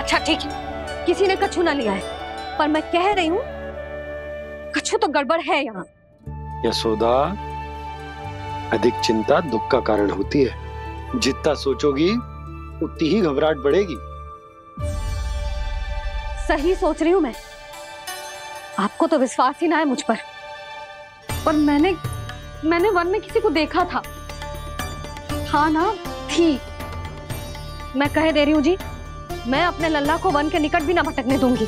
अच्छा ठीक है, किसी ने कछु ना लिया है, पर मैं कह रही हूँ कछु तो गड़बड़ है यहाँ। यशोदा, अधिक चिंता दुख का कारण होती है। जितना सोचोगी उतनी ही घबराहट बढ़ेगी। सही सोच रही हूँ मैं, आपको तो विश्वास ही ना है मुझ पर मैंने वन में किसी को देखा था। हाँ ना, थी। मैं कह दे रही हूँ जी, मैं अपने लल्ला को वन के निकट भी ना भटकने दूंगी।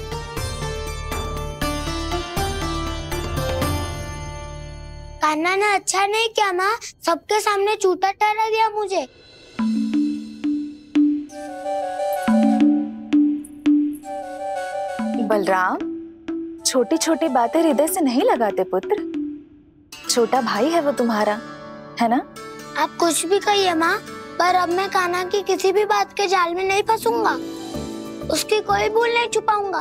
कान्हा ने अच्छा नहीं किया माँ, सबके सामने झूठा ठहरा दिया मुझे। बलराम, छोटी छोटी बातें हृदय से नहीं लगाते पुत्र। छोटा भाई है वो तुम्हारा, है ना? आप कुछ भी कहिए माँ, पर अब मैं कान्हा की किसी भी बात के जाल में नहीं फंसूंगा। उसकी कोई भूल नहीं छुपाऊंगा,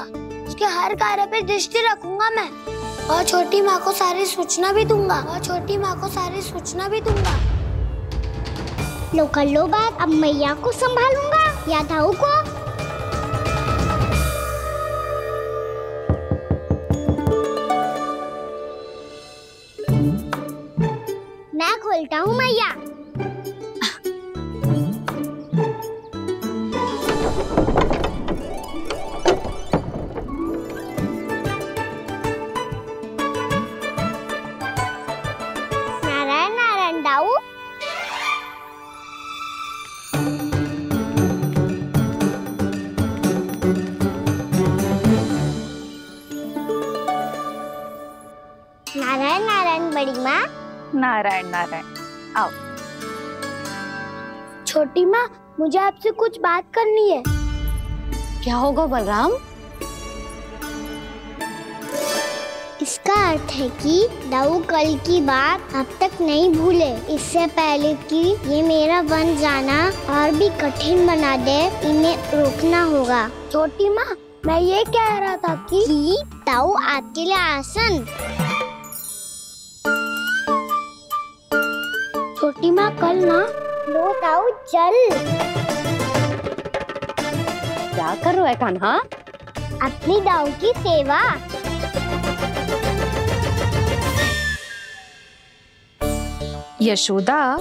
उसके हर कार्य पे दृष्टि रखूंगा मैं, और छोटी माँ को सारी सूचना भी दूंगा, लो कर लो बात, अब मैया को संभालूंगा या दाऊ को। मैं खोलता हूँ मैया। नारायण नारायण दाऊ। नारायण नारायण बड़ी माँ। नारायण नारायण, आओ। छोटी माँ, मुझे आपसे कुछ बात करनी है। क्या होगा बलराम? इसका अर्थ है कि दाऊ कल की बात अब तक नहीं भूले, इससे पहले कि ये मेरा वन जाना और भी कठिन बना दे, इन्हें रोकना होगा। छोटी माँ, मैं ये कह रहा था कि दाऊ आपके लिए आसन। छोटी माँ, कल ना लो दाऊ चल। क्या कर रहा है कान्हा? अपनी दाऊ की सेवा। यशोदा,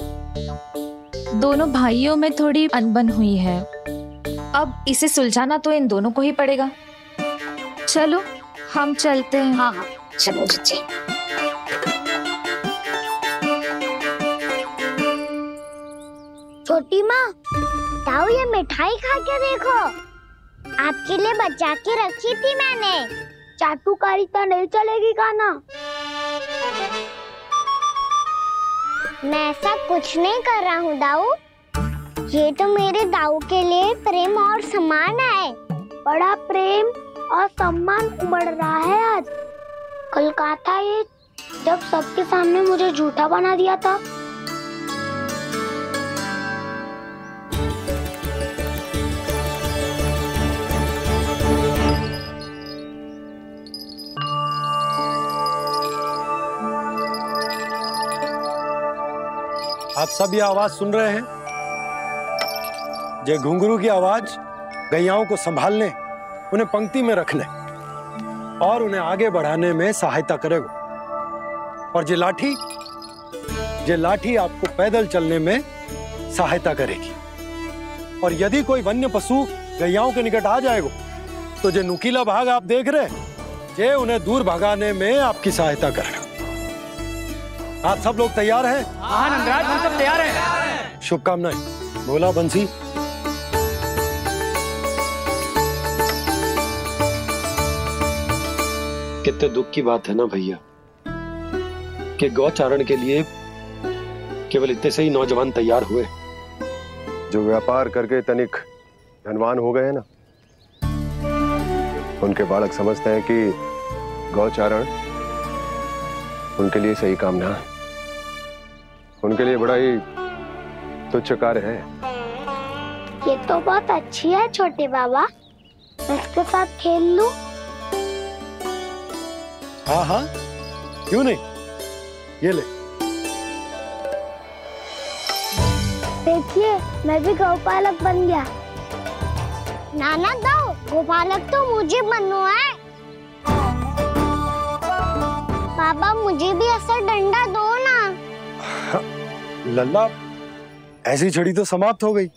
दोनों भाइयों में थोड़ी अनबन हुई है, अब इसे सुलझाना तो इन दोनों को ही पड़ेगा। चलो हम चलते हैं। हाँ हाँ, चलो बच्चे। छोटी माँ, दाऊ ये मिठाई खा के देखो, आपके लिए बचा के रखी थी मैंने। चाटुकारिता नहीं चलेगी कान्हा। मैं ऐसा कुछ नहीं कर रहा हूँ दाऊ, ये तो मेरे दाऊ के लिए प्रेम और सम्मान है। बड़ा प्रेम और सम्मान उमड़ रहा है आज। कल कहा था ये, जब सबके सामने मुझे झूठा बना दिया था। आप सब ये आवाज सुन रहे हैं? ये घुंघरू की आवाज गैयाओं को संभालने, उन्हें पंक्ति में रखने और उन्हें आगे बढ़ाने में सहायता करेगा। और ये लाठी आपको पैदल चलने में सहायता करेगी। और यदि कोई वन्य पशु गैयाओं के निकट आ जाएगा तो जो नुकीला भाग आप देख रहे हैं, ये उन्हें दूर भगाने में आपकी सहायता करेगा। आप सब लोग तैयार हैं? हाँ नंदराज, हम सब तैयार हैं। शुभकामनाएं। बोला बंसी। कितने दुख की बात है ना भैया कि गौचारण के लिए केवल इतने से ही नौजवान तैयार हुए। जो व्यापार करके तनिक धनवान हो गए ना, उनके बालक समझते हैं कि गौचारण उनके लिए सही काम ना है, उनके लिए बड़ा ही तुच्छ कार्य है। ये तो बहुत अच्छी है छोटे बाबा, मैं इसके साथ खेल लूं? हाँ हाँ, क्यों नहीं, ये ले। देखिए, मैं भी गौपालक बन गया। नाना दाऊ, गोपालक तो मुझे बनना है। पापा मुझे भी ऐसा डंडा दो ना। लल्ला, ऐसी छड़ी तो समाप्त हो गई।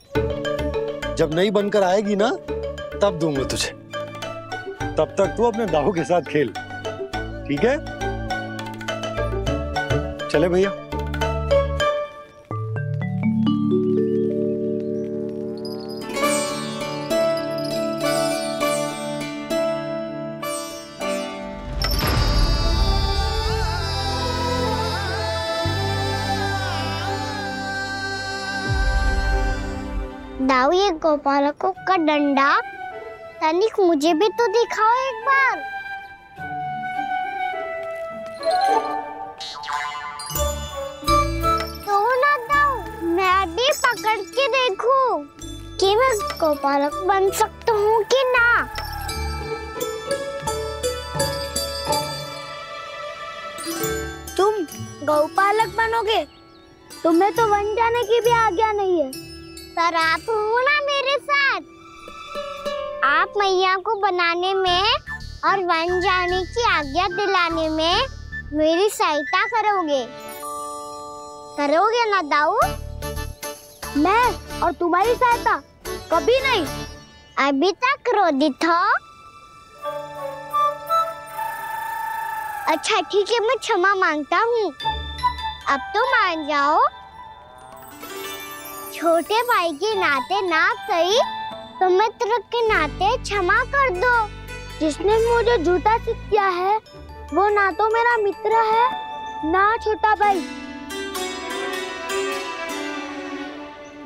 जब नई बनकर आएगी ना तब दूंगा तुझे। तब तक तू अपने दाऊ के साथ खेल, ठीक है? चले भैया। दाऊ, ये गोपालकों का डंडा तनिक मुझे भी तो दिखाओ एक बार। तो ना दाऊ, मैं भी पकड़ के देखूं कि मैं गोपालक बन सकता हूँ कि ना। तुम गौपालक बनोगे? तुम्हें तो वन जाने की भी आज्ञा नहीं है। पर आप हो ना मेरे साथ। आप मैया को बनाने में और वन जाने की आज्ञा दिलाने में मेरी सहायता करोगे? करोगे ना दाऊ? मैं और तुम्हारी सहायता कभी नहीं। अभी तक क्रोधित हो? अच्छा ठीक है, मैं क्षमा मांगता हूँ। अब तो मान जाओ। छोटे भाई के नाते ना सही तो मित्र के नाते क्षमा कर दो। जिसने मुझे जूता सिखाया है वो ना तो मेरा मित्र है ना छोटा भाई।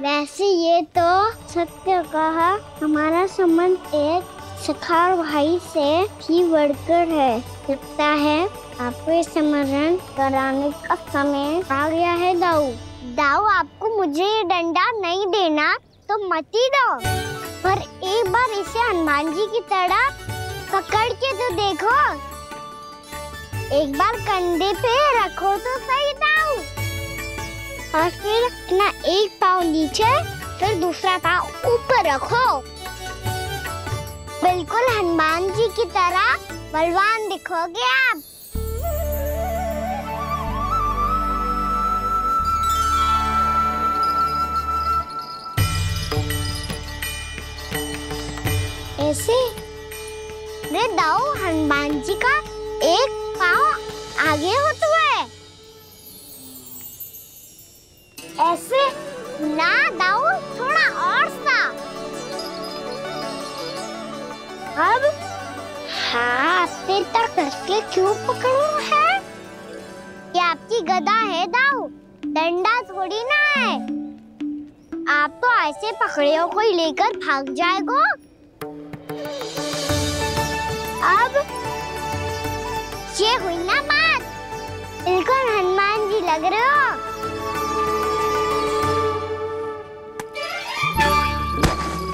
वैसे ये तो सत्य कहा, हमारा संबंध एक सखार भाई से भी बढ़कर है। लगता है आपको स्मरण कराने का समय आ गया है दाऊ। दाऊ, आपको मुझे ये डंडा नहीं देना तो मत ही दो, पर एक बार इसे हनुमान जी की तरह पकड़ के तो देखो। एक बार कंधे पे रखो तो सही दाऊ, और फिर अपना एक पाँव नीचे फिर दूसरा पाँव ऊपर रखो। बिल्कुल हनुमान जी की तरह बलवान दिखोगे आप। ऐसे रे दाऊ, हनुमान जी का एक पाँव आगे होता है। ऐसे ना दाऊ, थोड़ा और सा। अब हाथ पे तक कसके क्यों पकड़ो है? ये आपकी गदा है दाऊ, डंडा थोड़ी ना है। आप तो ऐसे पकड़े हो कोई लेकर भाग जाएगा। अब ये हुई ना बात, बिल्कुल हनुमान जी लग रहे हो।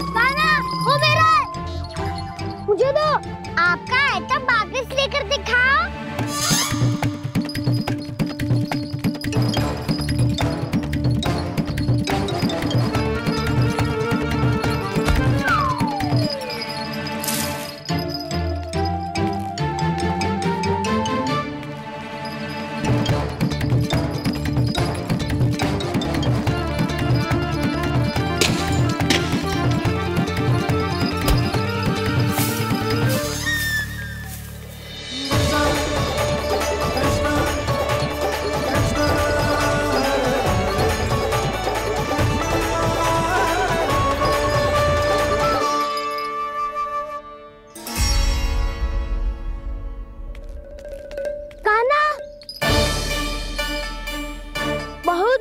कान्हा, वो मेरा, मुझे दो। आपका है तो वापस लेकर दिखाओ।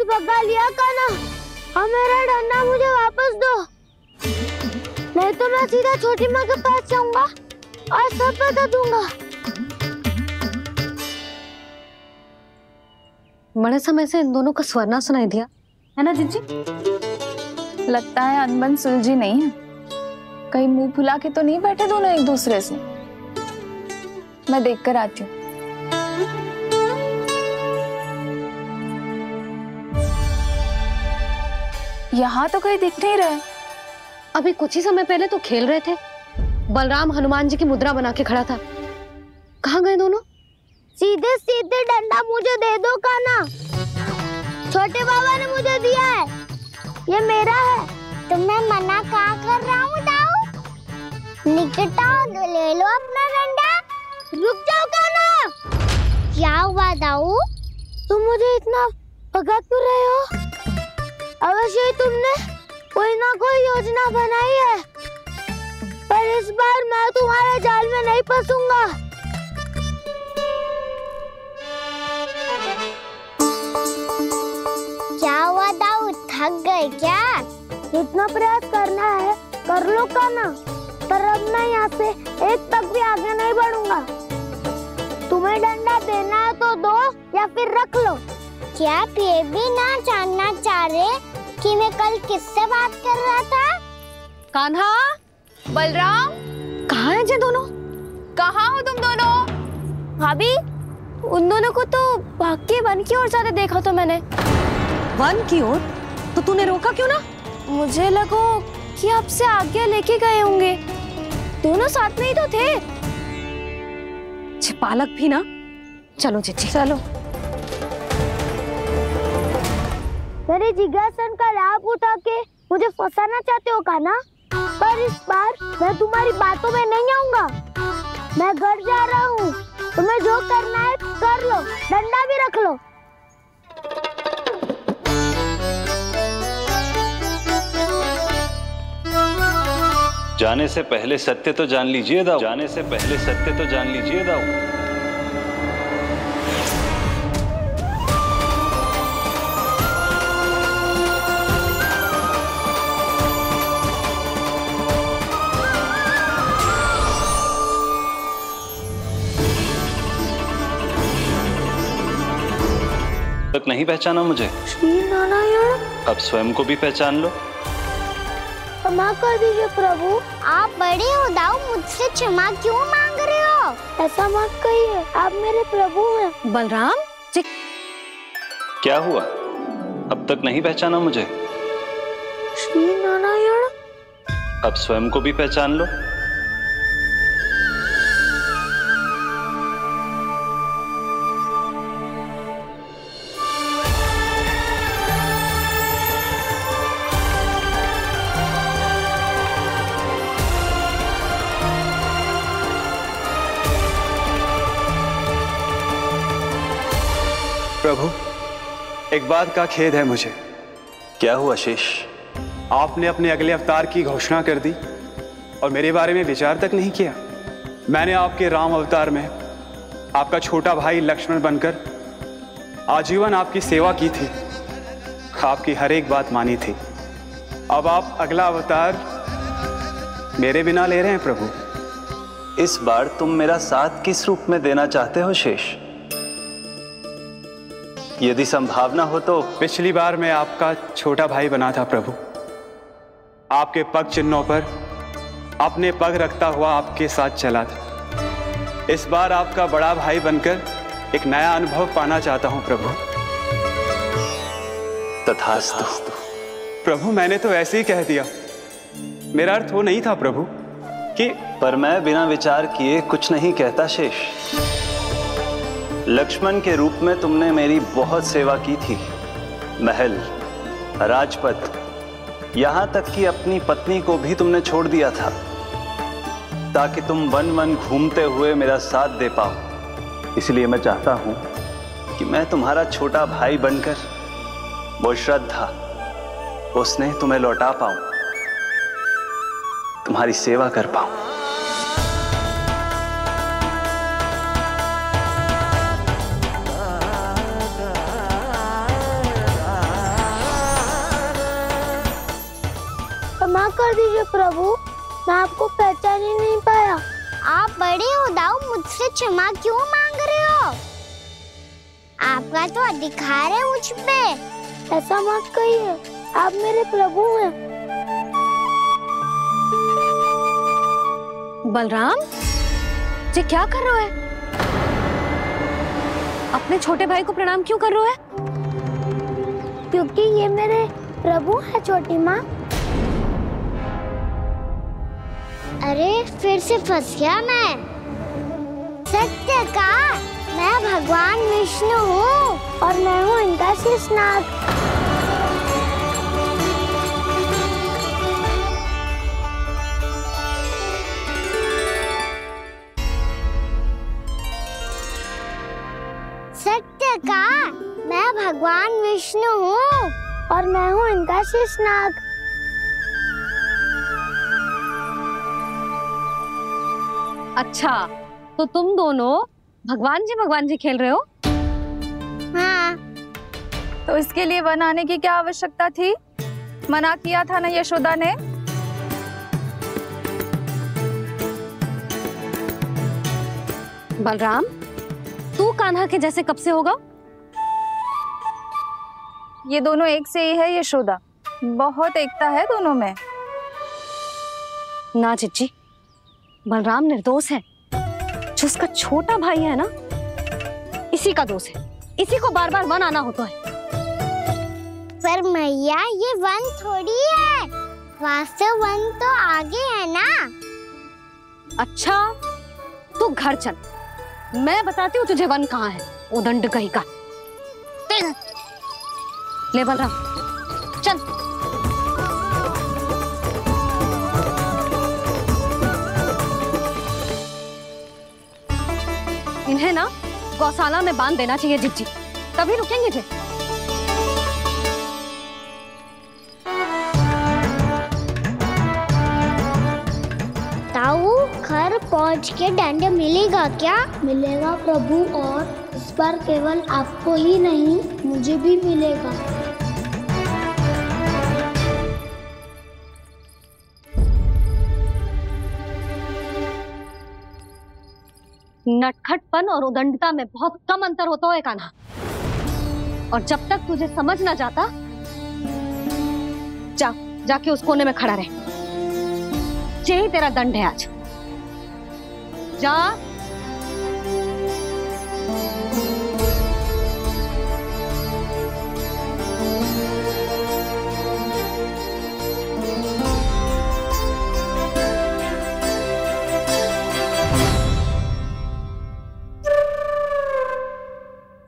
भगा लिया कान्हा, अब मेरा डंडा मुझे वापस दो, नहीं तो मैं सीधा छोटी माँ के पास जाऊंगा और सब बता दूंगा। बड़े समय से इन दोनों का स्वर ना सुनाई दिया, है ना जीजी? लगता है अनबन सुलझी नहीं है। कहीं मुंह फुला के तो नहीं बैठे दोनों एक दूसरे से। मैं देख कर आती हूँ। यहाँ तो कहीं दिख नहीं रहा है। अभी कुछ ही समय पहले तो खेल रहे थे। बलराम हनुमान जी की मुद्रा बना के खड़ा था। कहाँ गए दोनों? सीधे सीधे डंडा मुझे दे दो कान्हा। छोटे बाबा ने मुझे दिया है, ये मेरा है। तो मैं मना कहाँ कर रहा हूँ दाऊ? निकट आओ, ले लो अपना डंडा। रुक जाओ कान्हा। क्या हुआ दाऊ? तुम मुझे इतना भगा क्यों रहे हो? अवश्य ही तुमने कोई ना कोई योजना बनाई है, पर इस बार मैं तुम्हारे जाल में नहीं फंसूंगा। क्या हुआ दाऊ, थक गए क्या? जितना प्रयास करना है कर लो कान्हा, पर अब मैं यहाँ से एक तक भी आगे नहीं बढ़ूंगा। तुम्हें डंडा देना है तो दो या फिर रख लो। क्या आप ये भी ना जानना चाह रहे कि मैं कल किससे बात कर रहा था? कान्हा, बलराम, कहाँ हैं ये दोनों? कहाँ हो तुम दोनों? भाभी, उन दोनों को तो भाग के वन की ओर जाते देखा तो मैंने। वन की ओर? तो तूने रोका क्यों ना? मुझे लगो कि आपसे आगे लेके गए होंगे। दोनों साथ में ही तो थे। पालक भी ना। चलो चिट्ठी, चलो। मेरे जिज्ञासन का लाभ उठा के मुझे फंसाना चाहते हो कान्हा, पर इस बार मैं तुम्हारी बातों में नहीं आऊंगा। मैं घर जा रहा हूँ, तुम्हें जो करना है कर लो, डंडा भी रख लो। जाने से पहले सत्य तो जान लीजिए दाऊ। जाने से पहले सत्य तो जान लीजिए दाऊ। तक नहीं पहचाना मुझे? श्री नारायण। अब स्वयं को भी पहचान लो। क्षमा कर दीजिए प्रभु। आप बड़े हो दाऊ, मुझसे क्षमा क्यों मांग रहे हो? ऐसा मत कहिए, आप मेरे प्रभु हैं। बलराम जी, क्या हुआ? अब तक नहीं पहचाना मुझे? श्री नारायण। अब स्वयं को भी पहचान लो। प्रभु, एक बात का खेद है मुझे। क्या हुआ शेष? आपने अपने अगले अवतार की घोषणा कर दी और मेरे बारे में विचार तक नहीं किया। मैंने आपके राम अवतार में आपका छोटा भाई लक्ष्मण बनकर आजीवन आपकी सेवा की थी, आपकी हर एक बात मानी थी। अब आप अगला अवतार मेरे बिना ले रहे हैं प्रभु। इस बार तुम मेरा साथ किस रूप में देना चाहते हो शेष? यदि संभावना हो तो। पिछली बार मैं आपका छोटा भाई बना था प्रभु, आपके पग चिन्हों पर अपने पग रखता हुआ आपके साथ चला था। इस बार आपका बड़ा भाई बनकर एक नया अनुभव पाना चाहता हूं प्रभु। तथास्तु। प्रभु, मैंने तो ऐसे ही कह दिया, मेरा अर्थ वो नहीं था प्रभु कि। पर मैं बिना विचार किए कुछ नहीं कहता शेष। लक्ष्मण के रूप में तुमने मेरी बहुत सेवा की थी। महल, राजपथ, यहां तक कि अपनी पत्नी को भी तुमने छोड़ दिया था ताकि तुम वन वन घूमते हुए मेरा साथ दे पाओ। इसलिए मैं चाहता हूं कि मैं तुम्हारा छोटा भाई बनकर वो श्रद्धा, वो स्नेह तुम्हें लौटा पाऊं, तुम्हारी सेवा कर पाऊं। क्षमा कर दीजिए प्रभु, मैं आपको पहचान ही नहीं पाया। आप बड़े हो दाऊ, मुझसे क्षमा क्यों मांग रहे हो? आपका तो अधिकार है मुझ पे। ऐसा मत कहिए, आप मेरे प्रभु हैं। बलराम जी, क्या कर रहे हो? अपने छोटे भाई को प्रणाम क्यों कर रहे हो? क्योंकि ये मेरे प्रभु है छोटी माँ। अरे फिर से फंस गया मैं। सत्य का मैं भगवान विष्णु हूँ और मैं हूँ इनका शेषनाग। सत्य का मैं भगवान विष्णु हूँ और मैं हूँ इनका शेषनाग। अच्छा, तो तुम दोनों भगवान जी खेल रहे हो? हाँ। तो इसके लिए वन आने की क्या आवश्यकता थी? मना किया था ना यशोदा ने। बलराम, तू कान्हा के जैसे कब से होगा? ये दोनों एक से ही है यशोदा, बहुत एकता है दोनों में। ना चिच्ची, बलराम निर्दोष है। जो उसका छोटा भाई है ना, इसी का दोष है। इसी को बार बार वन आना होता है। पर मैया ये वन थोड़ी है, वास्तव वन तो आगे है ना। अच्छा, तू घर चल, मैं बताती हूँ तुझे वन कहाँ है। उदंड कहीं का। ले बलराम चल। इन्हें ना गौशाला में बांध देना चाहिए जिज्जी, तभी रुकेंगे जे। ताऊ, घर पहुंच के दंड मिलेगा क्या? मिलेगा प्रभु, और इस बार केवल आपको ही नहीं मुझे भी मिलेगा। नटखटपन और उदंडता में बहुत कम अंतर होता है कान्हा, और जब तक तुझे समझ ना जाता, जाके उस कोने में खड़ा रहे। यही तेरा दंड है आज। जा।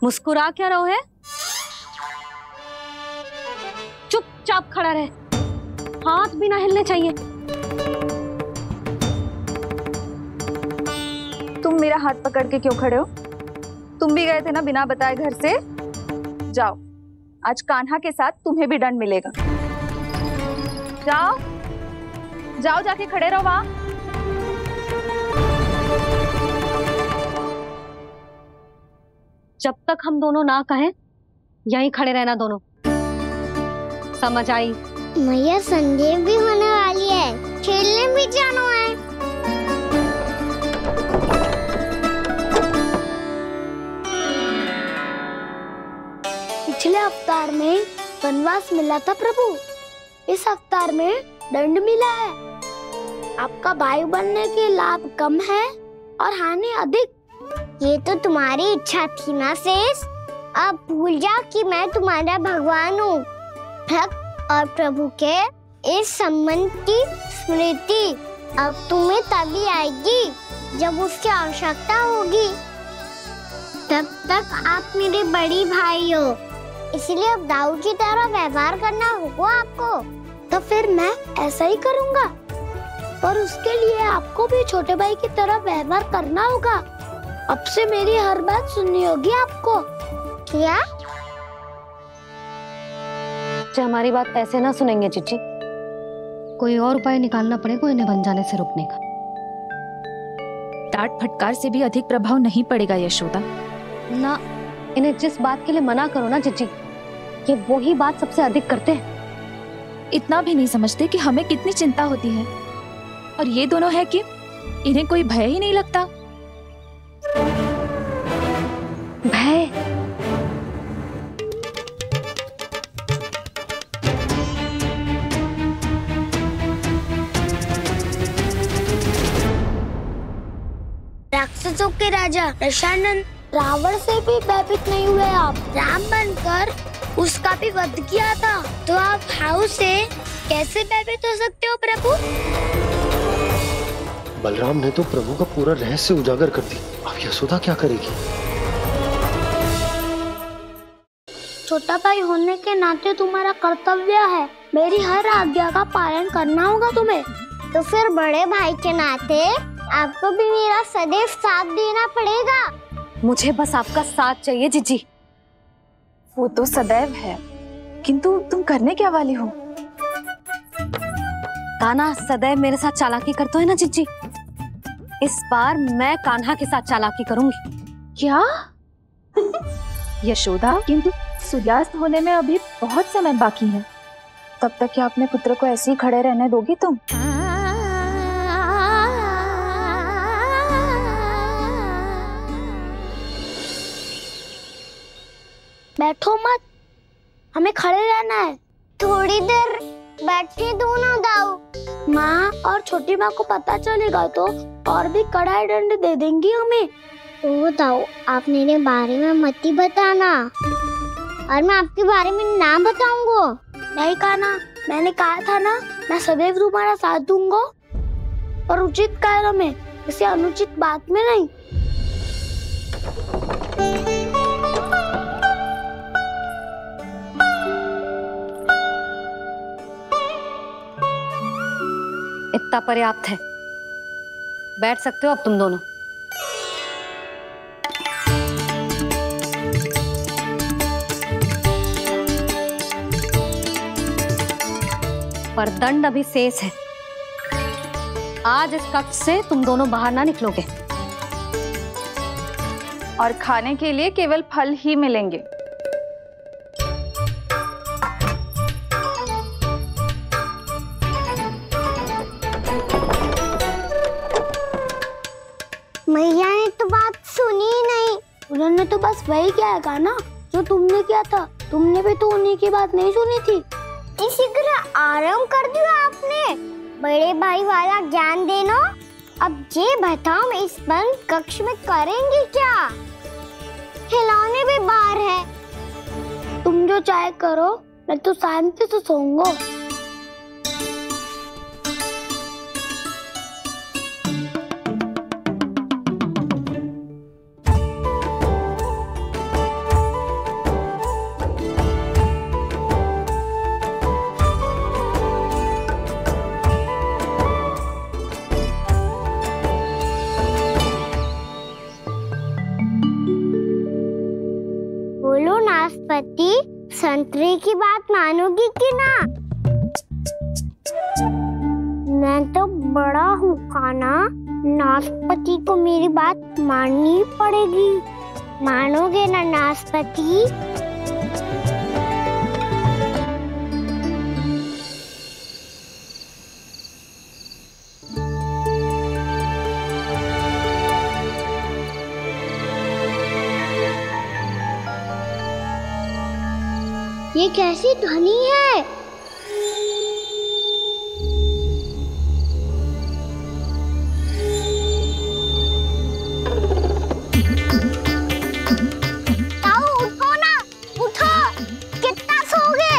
मुस्कुरा क्या रहो है? चुपचाप खड़ा रहे, हाथ भी ना हिलने चाहिए। तुम मेरा हाथ पकड़ के क्यों खड़े हो? तुम भी गए थे ना बिना बताए घर से। जाओ, आज कान्हा के साथ तुम्हें भी दंड मिलेगा। जाओ जाओ, जाके खड़े रहो वहां। जब तक हम दोनों ना कहें, यहीं खड़े रहना दोनों। समझ आई? मैया संध्या भी होने वाली है, खेलने भी जाना है। पिछले अवतार में वनवास मिला था प्रभु, इस अवतार में दंड मिला है। आपका भाई बनने के लाभ कम है और हानि अधिक। ये तो तुम्हारी इच्छा थी ना शेष। अब भूल जाओ कि मैं तुम्हारा भगवान हूँ। भक्त और प्रभु के इस संबंध की स्मृति अब तुम्हें तभी आएगी जब उसकी आवश्यकता होगी। तब तक आप मेरे बड़ी भाई हो, इसलिए अब दाऊ की तरह व्यवहार करना होगा आपको। तो फिर मैं ऐसा ही करूँगा, पर उसके लिए आपको भी छोटे भाई की तरह व्यवहार करना होगा। अब से मेरी हर बात सुननी होगी आपको। क्या? जो हमारी बात ऐसे ना सुनेंगे चिच्ची, कोई और उपाय निकालना पड़ेगा इन्हें बन जाने से रोकने का। डांट फटकार से भी अधिक प्रभाव नहीं पड़ेगा यशोदा। ना, इन्हें जिस बात के लिए मना करो ना चिच्ची, ये वही बात सबसे अधिक करते हैं। इतना भी नहीं समझते कि हमें कितनी चिंता होती है, और ये दोनों है कि इन्हें कोई भय ही नहीं लगता। भय? राक्षसों के राजा दशानन रावण से भी भयभीत नहीं हुए आप। राम बनकर उसका भी वध किया था, तो आप हाउ से कैसे भयभीत हो सकते हो प्रभु? बलराम ने तो प्रभु का पूरा रहस्य उजागर कर दी। अब यशोदा क्या करेगी? छोटा भाई होने के नाते तुम्हारा कर्तव्य है, मेरी हर आज्ञा का पालन करना होगा तुम्हें। तो फिर बड़े भाई के नाते आपको भी मेरा सदैव साथ देना पड़ेगा। मुझे बस आपका साथ चाहिए जीजी। वो तो सदैव है, किंतु तुम करने क्या वाली हो? कान्हा सदैव मेरे साथ चालाकी करता है ना जीजी, इस बार मैं कान्हा के साथ चालाकी करूंगी। क्या? यशोदा, किंतु सूर्यास्त होने में अभी बहुत समय बाकी है, तब तक क्या अपने पुत्र को ऐसे ही खड़े रहने दोगी तुम? बैठो मत, हमें खड़े रहना है। थोड़ी देर बैठे दो ना दाऊ। माँ और छोटी माँ को पता चलेगा तो और भी कड़ा दंड दे देंगी हमें। ओ दाऊ, आप मेरे बारे में मत ही बताना, और मैं आपके बारे में ना बताऊंगा। नहीं कान्हा, मैंने कहा था ना, मैं सदैव तुम्हारा साथ दूंगा, और उचित कार्य में, किसी अनुचित बात में नहीं। इतना पर्याप्त है, बैठ सकते हो अब तुम दोनों। पर दंड अभी शेष है। आज इस कक्ष से तुम दोनों बाहर ना निकलोगे, और खाने के लिए केवल फल ही मिलेंगे। मैया ने तो बात सुनी ही नहीं। उन्होंने तो बस वही किया ना जो तुमने किया था। तुमने भी तो उन्हीं की बात नहीं सुनी थी। इसी तरह आराम कर दिया आपने। बड़े भाई वाला ज्ञान देना। अब ये बताओ, इस बंद कक्ष में करेंगे क्या? खिलौने भी बाहर है। तुम जो चाहे करो, मैं तो शांति से सोऊंगा। नाशपाती, संतरे की बात मानोगी कि ना? मैं तो बड़ा हूँ कान्हा, नाशपाती को मेरी बात माननी पड़ेगी। मानोगे ना नाशपाती? ये कैसी ध्वनि है? ताऊ उठो ना, उठो, कितना सोओगे?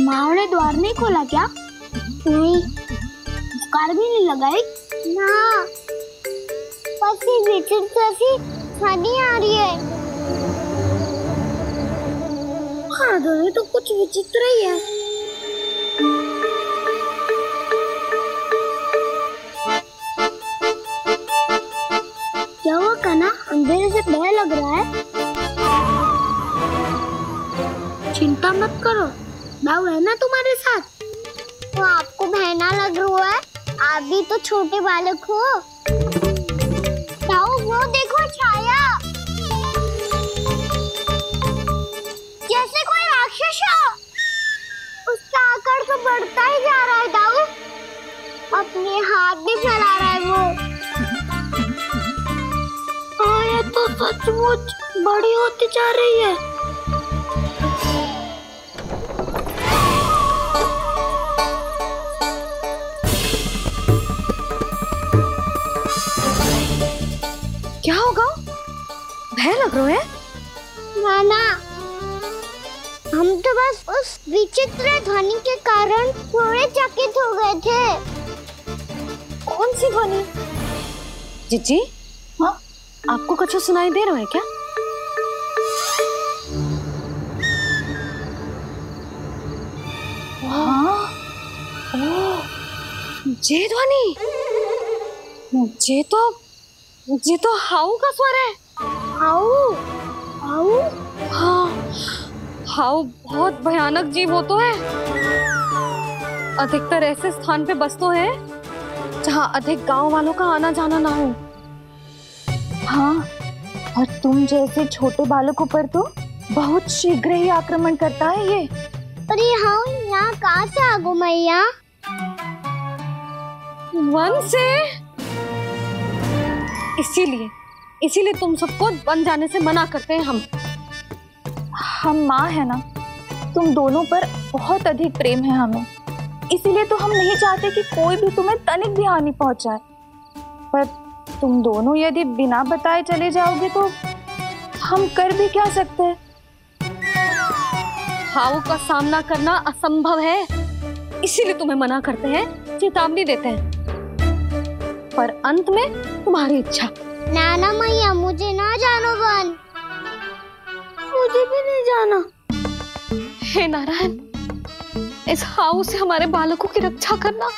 माँ ने द्वार नहीं खोला क्या? नहीं। कार भी नहीं लगाई? ना, विचित्र सी ध्वनि आ रही है। हाँ, ध्वनि तो कुछ विचित्र ही है। क्या हुआ कान्हा, अंधेरे से भय लग रहा है? चिंता मत करो, दाऊ है ना तुम्हारे साथ। तो आपको भय ना लग रहा है? आप भी तो छोटे बालक हो। वो देखो छाया, जैसे कोई राक्षस हो। उसका आकार तो बढ़ता ही जा रहा है दाऊ, अपने हाथ भी फैला रहा है वो। हाँ, ये तो सचमुच बड़ी होती जा रही है। क्या होगा? भय लग रहा है? नाना, हम तो बस उस विचित्र ध्वनि के कारण थोड़े चकित हो गए थे। कौन सी ध्वनि? जीजी, हाँ, आपको कुछ सुनाई दे रहा है क्या? हाँ, ये ध्वनि, ये तो हाउ का स्वर है। हाउ? हाउ? हाँ, हाउ बहुत भयानक जीव हो तो है। अधिकतर ऐसे स्थान पे बसते हैं जहाँ अधिक गांव वालों का आना जाना ना हो। हाँ, और तुम जैसे छोटे बालकों पर तो बहुत शीघ्र ही आक्रमण करता है ये। अरे हाँ, यहाँ कहाँ से आ गो मैया? वन से। इसीलिए तुम सबको वन जाने से मना करते हैं हम माँ है ना, तुम दोनों पर बहुत अधिक प्रेम है हमें, इसीलिए तो हम नहीं चाहते कि कोई भी तुम्हें तनिक भी हानि पहुंचाए। पर तुम दोनों यदि बिना बताए चले जाओगे तो हम कर भी क्या सकते हैं? हाउ का सामना करना असंभव है, इसीलिए तुम्हें मना करते हैं, चेतावनी देते हैं। पर अंत में तुम्हारी इच्छा। नाना मैया, मुझे ना जानो वन। मुझे भी नहीं जाना। हे नारायण, इस हाउ से हमारे बालकों की रक्षा करना।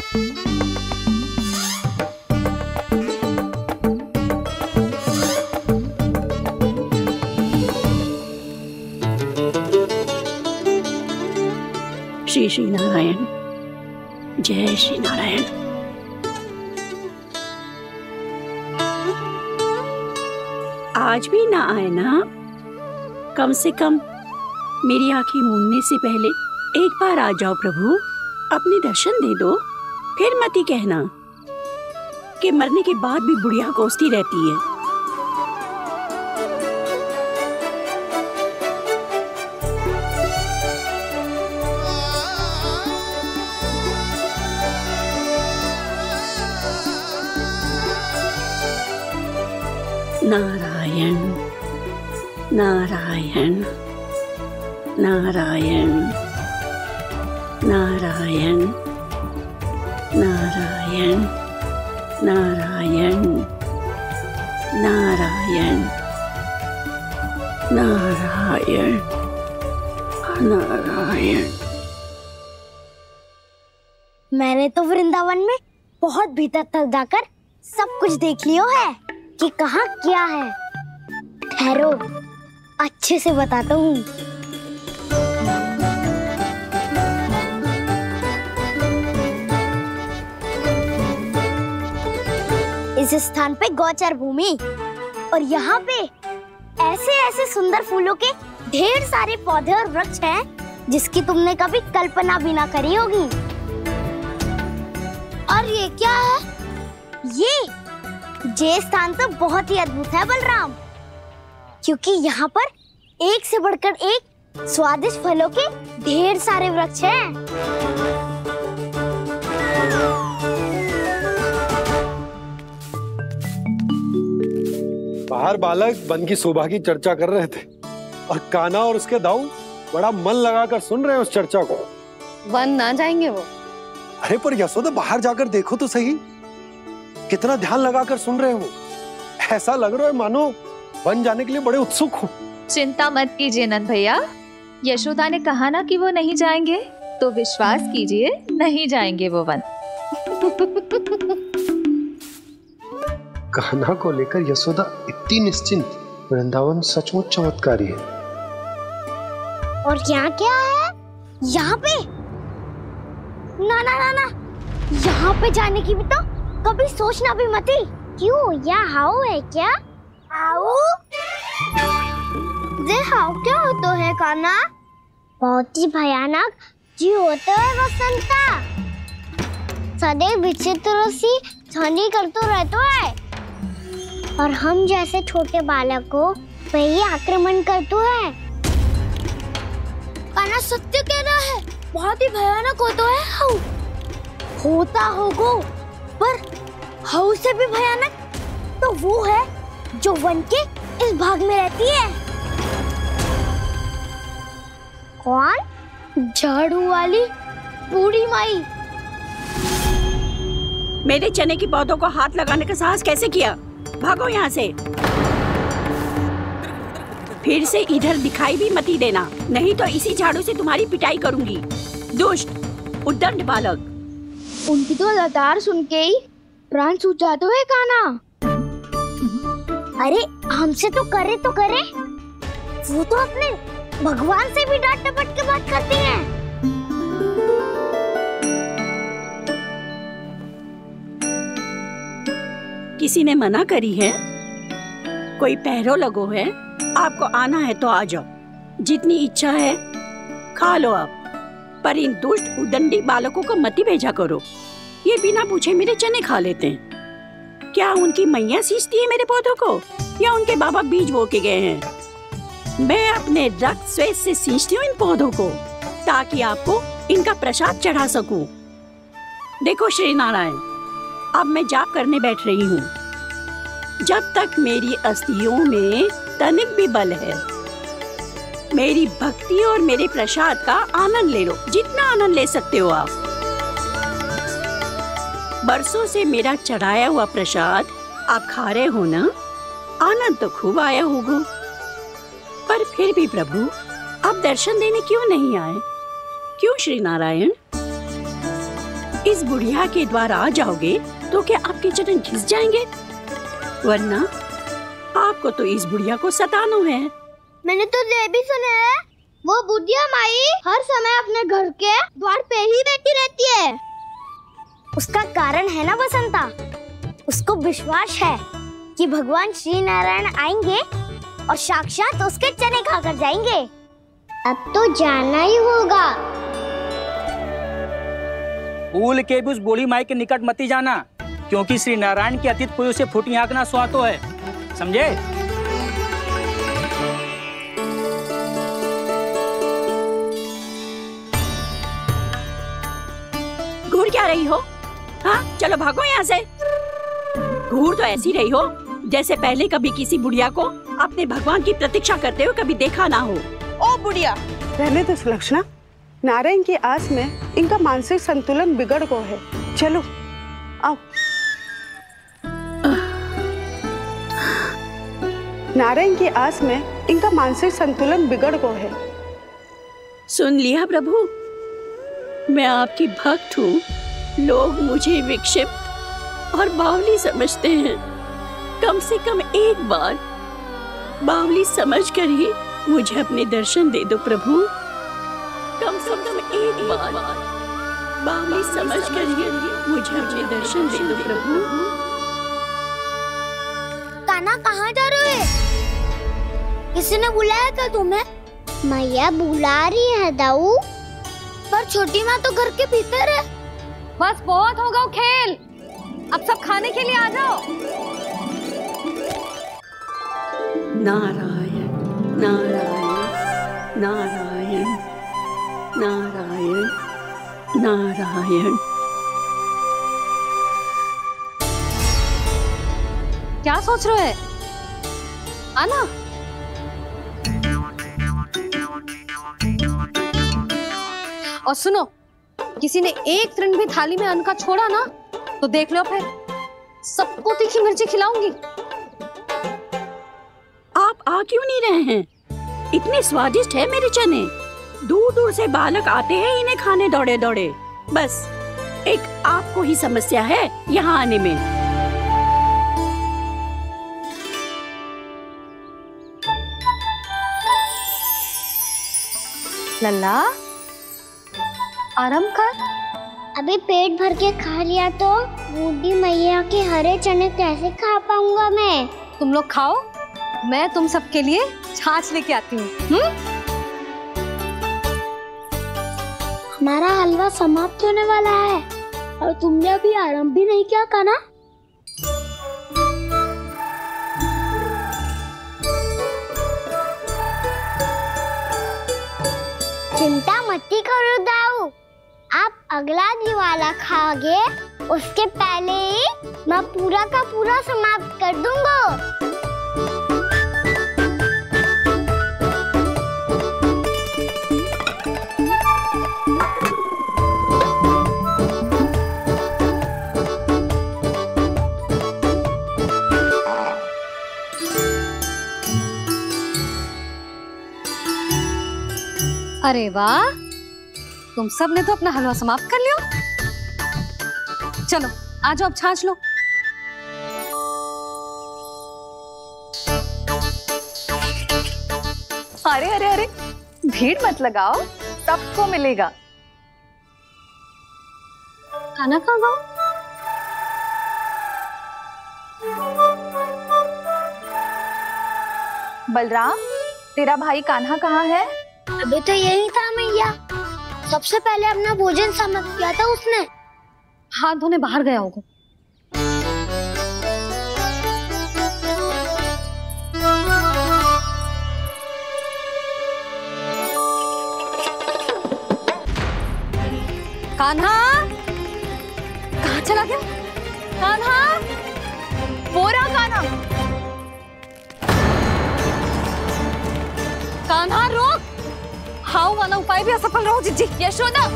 श्री श्री नारायण, जय श्री नारायण। आज भी ना आए ना? कम से कम मेरी आंखें मूंदने से पहले एक बार आ जाओ प्रभु, अपने दर्शन दे दो। फिर मत ही कहना कि मरने के बाद भी बुढ़िया कोसती रहती है। नारायण नारायण नारायण नारायण नारायण नारायण नारायण नारायण नारायण। मैंने तो वृंदावन में बहुत भीतर तक जाकर सब कुछ देख लियो है कि कहाँ क्या है। ठहरो, अच्छे से बताता हूँ। इस स्थान पे गोचर भूमि और यहाँ पे ऐसे ऐसे सुंदर फूलों के ढेर सारे पौधे और वृक्ष हैं जिसकी तुमने कभी कल्पना भी ना करी होगी। और ये क्या है? ये स्थान तो बहुत ही अद्भुत है बलराम, क्योंकि यहाँ पर एक से बढ़कर एक स्वादिष्ट फलों के ढेर सारे वृक्ष हैं। बाहर बालक वन की शोभा की चर्चा कर रहे थे और कान्हा और उसके दाऊ बड़ा मन लगाकर सुन रहे हैं उस चर्चा को। वन ना जाएंगे वो? अरे पर यशोदा, बाहर जाकर देखो तो सही, कितना ध्यान लगाकर सुन रहे हो। ऐसा लग रहा है मानो वन जाने के लिए बड़े उत्सुक हो। चिंता मत कीजिए नंद भैया, यशोदा ने कहा ना कि वो नहीं जाएंगे, तो विश्वास कीजिए नहीं जाएंगे वो वन। कान्हा को लेकर यशोदा इतनी निश्चिंत, वृंदावन सचमुच चमत्कारी है। और यहाँ क्या है? यहाँ पे ना ना ना ना, यहाँ पे जाने की भी तो कभी सोचना भी मत ही। क्यों, यहाँ हाउ है क्या? हाउ? ये हाउ क्या होता है कान्हा? बहुत ही भयानक जी होता है वसंता, सदैव विचित्र सी ध्वनि करते रहता है और हम जैसे छोटे बालक को वही आक्रमण करते है। कान्हा सत्य कह रहा है, बहुत ही भयानक होता है हाउ। होता होगा, पर हाउ से भी भयानक तो वो है जो वन के इस भाग में रहती है। कौन? झाड़ू वाली बूढ़ी माई। मेरे चने की पौधों को हाथ लगाने का साहस कैसे किया? भागो यहाँ से। फिर से इधर दिखाई भी मती देना, नहीं तो इसी झाड़ू से तुम्हारी पिटाई करूंगी। दुष्ट उद्दंड बालक। उनकी तो लतार सुन के ही प्राण सूझ जाते हुए कान्हा। अरे हमसे तो करे, वो तो अपने भगवान से भी डांट डपट के बात करती हैं। किसी ने मना करी है? कोई पहरो लगो है? आपको आना है तो आ जाओ, जितनी इच्छा है खा लो आप, पर इन दुष्ट उदंडी बालकों को मत ही भेजा करो। ये बिना पूछे मेरे चने खा लेते हैं। क्या उनकी मैया सींचती है मेरे पौधों को, या उनके बाबा बीज बो के गए हैं? मैं अपने रक्त स्वेद से सींचती हूँ इन पौधों को, ताकि आपको इनका प्रसाद चढ़ा सकूं। देखो श्री नारायण, अब मैं जाप करने बैठ रही हूँ। जब तक मेरी अस्थियों में तनिक भी बल है, मेरी भक्ति और मेरे प्रसाद का आनंद ले लो, जितना आनंद ले सकते हो आप। बरसों से मेरा चढ़ाया हुआ प्रसाद आप खा रहे हो ना? आनंद तो खूब आया होगा, पर फिर भी प्रभु आप दर्शन देने क्यों नहीं आए? क्यों श्री नारायण? इस बुढ़िया के द्वार आ जाओगे तो क्या आपके चरण घिस जाएंगे? वरना आपको तो इस बुढ़िया को सताना है। मैंने तो ये भी सुना है, वो बुढ़िया माई हर समय अपने घर के द्वार पे ही बैठी रहती है। उसका कारण है ना बसंता, उसको विश्वास है कि भगवान श्री नारायण आएंगे और साक्षात उसके चने खाकर जाएंगे। अब तो जाना ही होगा। भूल के भी उस बूढ़ी माई के निकट मती जाना, क्योंकि श्री नारायण की अतीत पुरुष से फूटी आंख ना स्वातो है, समझे? घूर क्या रही हो? हाँ, चलो भागो यहाँ से। घूर तो ऐसी रही हो जैसे पहले कभी किसी बुढ़िया को अपने भगवान की प्रतीक्षा करते हुए कभी देखा ना हो। ओ बुढ़िया, रहने दो सुलक्षणा। नारायण की आस में इनका मानसिक संतुलन बिगड़ गया है। चलो आओ। नारायण की आस में इनका मानसिक संतुलन बिगड़ गया है। सुन लिया प्रभु, मैं आपकी भक्त हूँ। लोग मुझे विक्षिप्त और बावली समझते हैं। कम से कम एक बार बावली समझकर ही मुझे अपने दर्शन दे दो प्रभु। कम से कम एक बार बावली समझकर ही मुझे अपने दर्शन दे दो प्रभु। कान्हा कहाँ जा रहे हो? किसी ने बुलाया था तुम्हें? मैया बुला रही है दाऊ, पर छोटी माँ तो घर के भीतर है। बस बहुत होगा वो खेल, अब सब खाने के लिए आ जाओ। नारायण नारायण नारायण नारायण नारायण। क्या सोच रहे हैं? आना। और सुनो, किसी ने एक तृण भी थाली में अन्न का छोड़ा ना तो देख लो, फिर सबको तीखी मिर्ची खिलाऊंगी। आप आ क्यों नहीं रहे हैं? इतने स्वादिष्ट है मेरे चने। दूर दूर से बालक आते हैं इन्हें खाने दौड़े दौड़े। बस एक आपको ही समस्या है यहाँ आने में। लल्ला, आराम कर। अभी पेट भर के खा लिया तो बूढ़ी मैया के हरे चने कैसे खा पाऊंगा मैं? तुम लोग खाओ, मैं तुम सबके लिए छाछ लेके आती हूँ। हमारा हलवा समाप्त होने वाला है और तुमने अभी आराम भी नहीं किया कान्हा। चिंता मत करो दाऊ, आप अगला दिवाला खाओगे उसके पहले ही मैं पूरा का पूरा समाप्त कर दूंगा। अरे वाह, तुम सब ने तो अपना हलवा समाप्त कर लिया। चलो आ जाओ, अब छाछ लो। अरे अरे अरे, भीड़ मत लगाओ, सबको मिलेगा। खाना खा गो। बलराम, तेरा भाई कान्हा कहाँ है? अभी तो यही था मैया, सबसे पहले अपना भोजन समाप्त किया था उसने। हाथ धोने बाहर गया होगा। कान्हा कहाँ चला गया? कान्हा, वो रहा कान्हा। कान्हा रोक, हाउ वाला उपाय भी असफल रहो जिज्जी। यशोदा,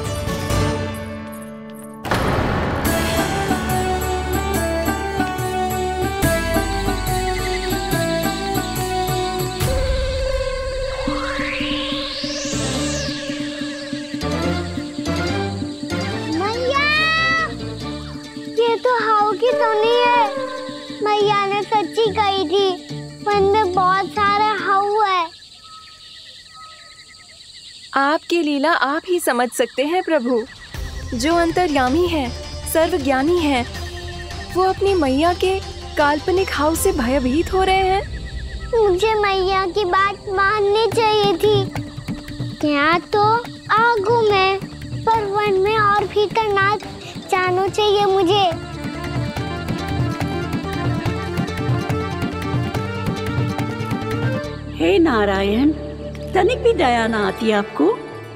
मैया, ये तो हाउ की धुनी है। मैया ने सच्ची कही थी, वन में बहुत सारे हाउ है। आपकी लीला आप ही समझ सकते हैं प्रभु। जो अंतर्यामी है, सर्वज्ञानी है, वो अपनी मैया के काल्पनिक हाव से भयभीत हो रहे हैं। मुझे मैया की बात माननी चाहिए थी। क्या तो आगू में, पर वन में और भीतर ना जाना चाहिए मुझे। हे नारायण, तनिक भी दया ना आती आपको?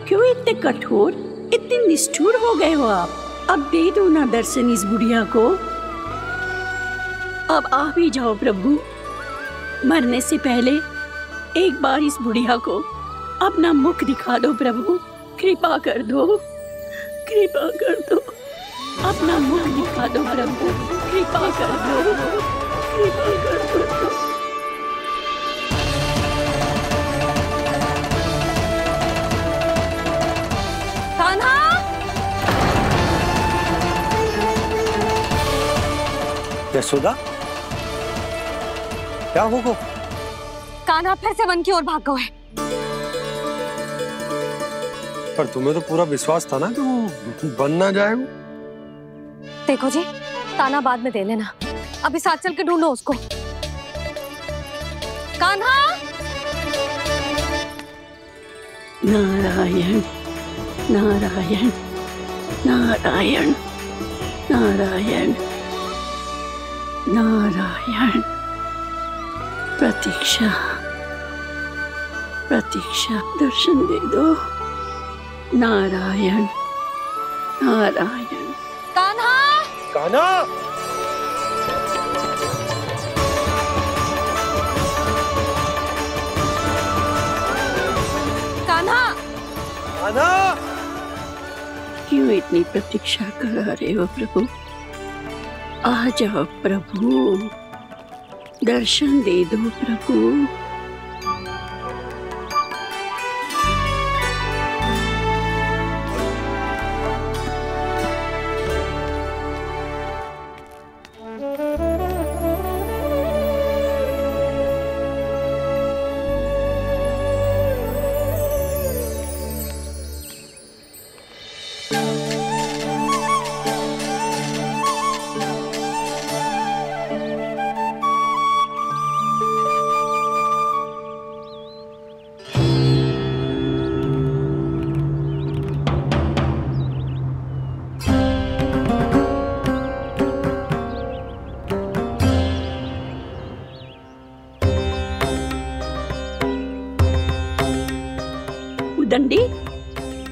क्यों इतने कठोर, इतने निष्ठुर हो गए हो आप? अब दे दो ना दर्शन इस बुढ़िया को। अब आप ही जाओ प्रभु, मरने से पहले एक बार इस बुढ़िया को अपना मुख दिखा दो प्रभु। कृपा कर दो, कृपा कर दो, अपना मुख दिखा दो प्रभु। कृपा कर दो, कृपा कर दो। कान्हा, यशोदा, क्या होगा? कान्हा फिर से वन की ओर भाग गया है। पर तुम्हें तो पूरा विश्वास था ना कि वो बन ना जाए। देखो जी, ताना बाद में दे लेना, अभी साथ चल के ढूंढो उसको। कान्हा, नारायण नारायण नारायण नारायण नारायण। प्रतीक्षा प्रतीक्षा, दर्शन दे दो। नारायण नारायण। कान्हा, कान्हा, कान्हा, कान्हा। क्यों इतनी प्रतीक्षा करा रहे हो प्रभु? आ जाओ प्रभु, दर्शन दे दो प्रभु। दंडी,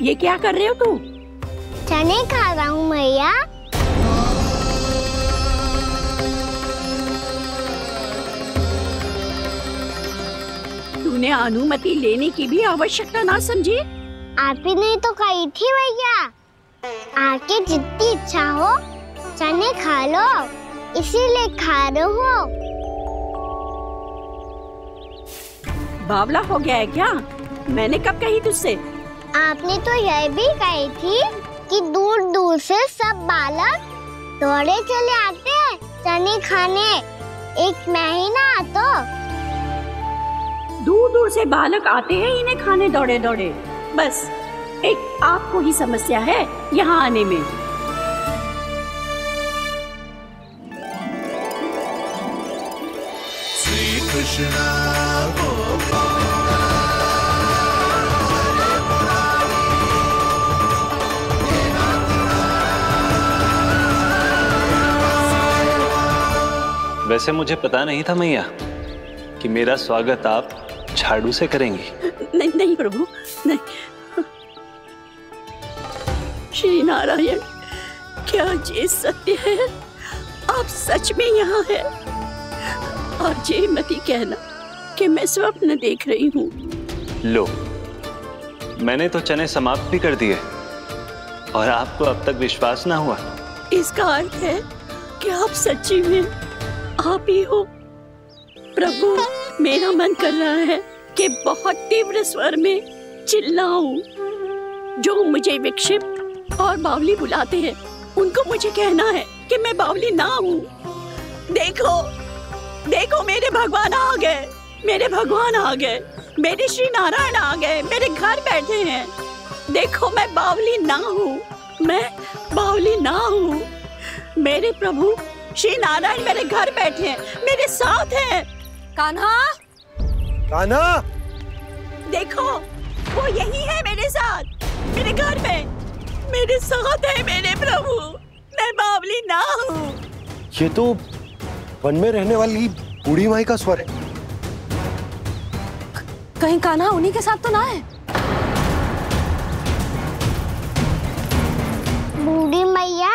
ये क्या कर रहे हो तू? चने खा रहा हूँ मैया। तूने अनुमति लेने की भी आवश्यकता ना समझी? आप ही ने तो कही थी भैया, आके जितनी इच्छा हो चने खा लो, इसीलिए खा रहे हो। बावला हो गया है क्या? मैंने कब कही तुझसे? आपने तो यह भी कही थी कि दूर दूर से सब बालक दौड़े चले आते हैं चने खाने। एक महीना तो दूर दूर से बालक आते हैं इन्हें खाने दौड़े दौड़े। बस एक आपको ही समस्या है यहाँ आने में। श्री कृष्ण वैसे मुझे पता नहीं था मैया कि मेरा स्वागत आप झाड़ू से करेंगी। नहीं नहीं प्रभु नहीं। श्री नारायण, क्या ये सत्य है? आप सच में यहाँ हैं? और ये मत कहना कि मैं स्वप्न देख रही हूँ। लो, मैंने तो चने समाप्त भी कर दिए और आपको अब तक विश्वास ना हुआ। इसका अर्थ है कि आप सच्ची में आप ही हो। प्रभु, मेरा मन कर रहा है कि बहुत तीव्र स्वर में चिल्लाऊं। जो मुझे विक्षिप्त और बावली बुलाते हैं उनको मुझे कहना है कि मैं बावली ना हूँ। देखो देखो, मेरे भगवान आ गए, मेरे भगवान आ गए, मेरे श्री नारायण आ गए, मेरे घर बैठे हैं। देखो, मैं बावली ना हूँ, मैं बावली ना हूँ। मेरे प्रभु श्री नारायण मेरे घर बैठे हैं, मेरे साथ हैं। कान्हा, कान्हा, देखो वो यही है मेरे साथ, मेरे घर में मेरे साथ है मेरे प्रभु। मैं बावली ना हूँ। ये तो वन में रहने वाली बूढ़ी माई का स्वर है। कहीं कान्हा उन्हीं के साथ तो ना है? बूढ़ी मैया,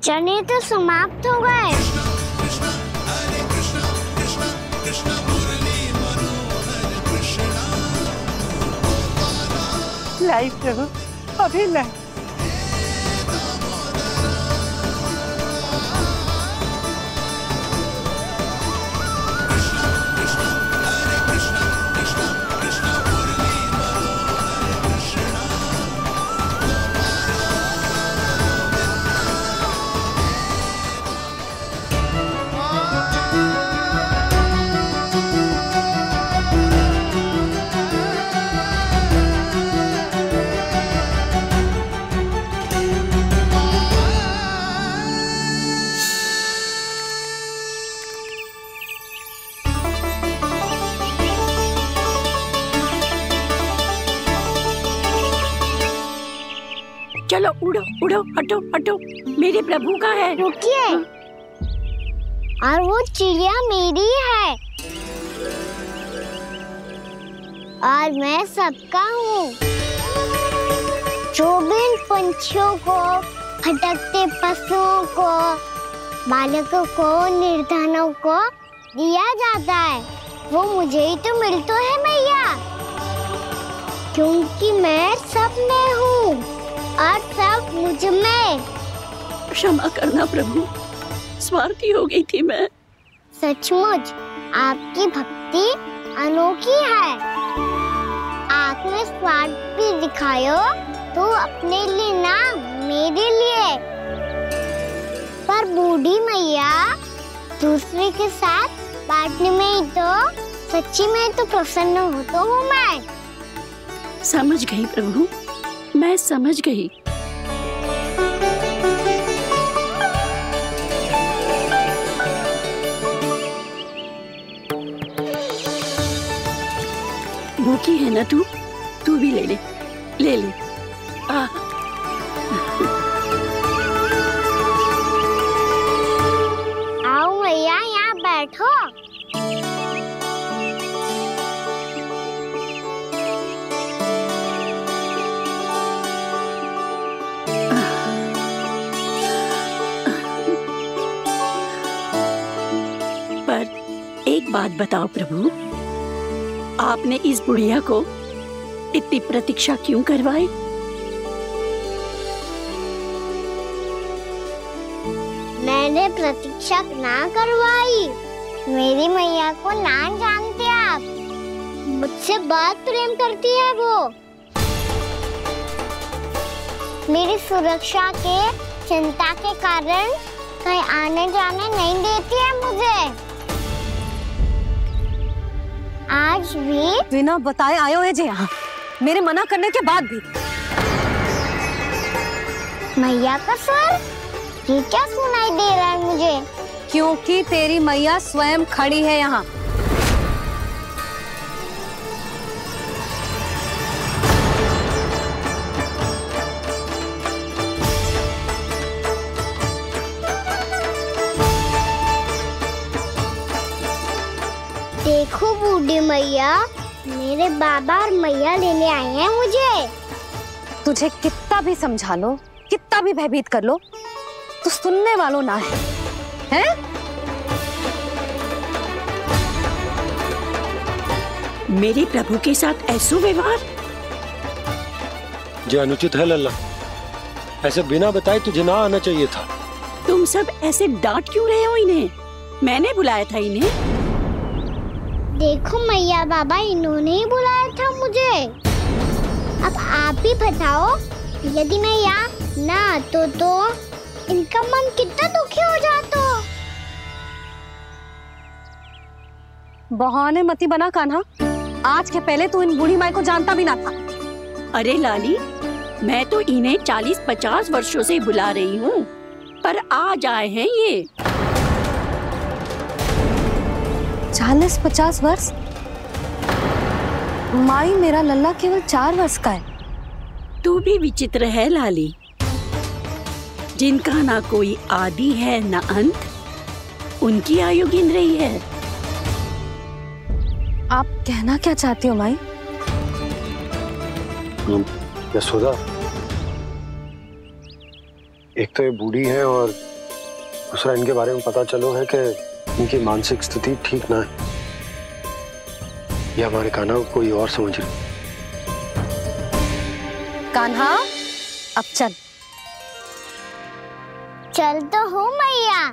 चने तो समाप्त हो गए। लाई प्रभु, अभी लाई। चलो उड़ो उड़ो, हटो हटो, मेरे प्रभु का है। रुकिए, और वो चिड़िया मेरी है और मैं सबका हूँ। जो भी इन पंछियों को, भटकते पशुओं को, बालकों को, निर्धनों को दिया जाता है वो मुझे ही तो मिलता है मैया, क्योंकि मैं सब में हूँ और सब मुझ में। क्षमा करना प्रभु, स्वार्थी हो गई थी मैं। सचमुच आपकी भक्ति अनोखी है। आपने स्वार्थ भी दिखायो तो अपने लिए ना, मेरे लिए। पर बूढ़ी मैया, दूसरे के साथ बांटने में ही तो सच्ची में तो प्रसन्न होता हूँ मैं। समझ गई प्रभु, मैं समझ गई। भूखी है ना तू भी ले ले, ले ले। आओ मैया, यहाँ बैठो। एक बात बताओ प्रभु, आपने इस बुढ़िया को इतनी प्रतीक्षा क्यों करवाई? मैंने प्रतीक्षा ना करवाई। मेरी मैया को ना जानते आप, मुझसे बहुत प्रेम करती है वो। मेरी सुरक्षा के चिंता के कारण कहीं आने जाने नहीं देती है मुझे। आज भी बिना बताए आए हुए जे यहाँ, मेरे मना करने के बाद भी। मैया का स्वर, ये क्या सुनाई दे रहा है मुझे? क्योंकि तेरी मैया स्वयं खड़ी है यहाँ। देखो बूढ़ी मैया, मेरे बाबा और मैया लेने आए हैं मुझे। तुझे कितना भी समझा लो, कितना भी भयभीत कर लो, तो सुनने वालों ना है, हैं? मेरे प्रभु के साथ ऐसा व्यवहार जो अनुचित है लल्ला। ऐसे बिना बताए तुझे ना आना चाहिए था। तुम सब ऐसे डांट क्यों रहे हो इन्हें? मैंने बुलाया था इन्हें। देखो मैया बाबा, इन्होंने ही बुलाया था मुझे। अब आप ही बताओ, यदि मैं यहाँ ना आतो तो इनका मन कितना दुखी हो जाता। बहाने मती बना कान्हा, आज के पहले तू इन बूढ़ी माई को जानता भी ना था। अरे लाली, मैं तो इन्हें 40-50 वर्षों से बुला रही हूँ, पर आज आए हैं ये। 40-50 वर्ष? माई, मेरा लल्ला केवल 4 वर्ष का है। तू भी विचित्र है लाली, जिनका ना कोई आदि है ना अंत, उनकी आयु गिन रही है। आप कहना क्या चाहती हो माई? यशोदा, एक तो ये बूढ़ी है और दूसरा इनके बारे में पता चलो है कि इनकी मानसिक स्थिति ठीक ना है। ये हमारे कान्हा को कोई और समझ रही। कान्हा, अब चल। चल तो हूँ मैया।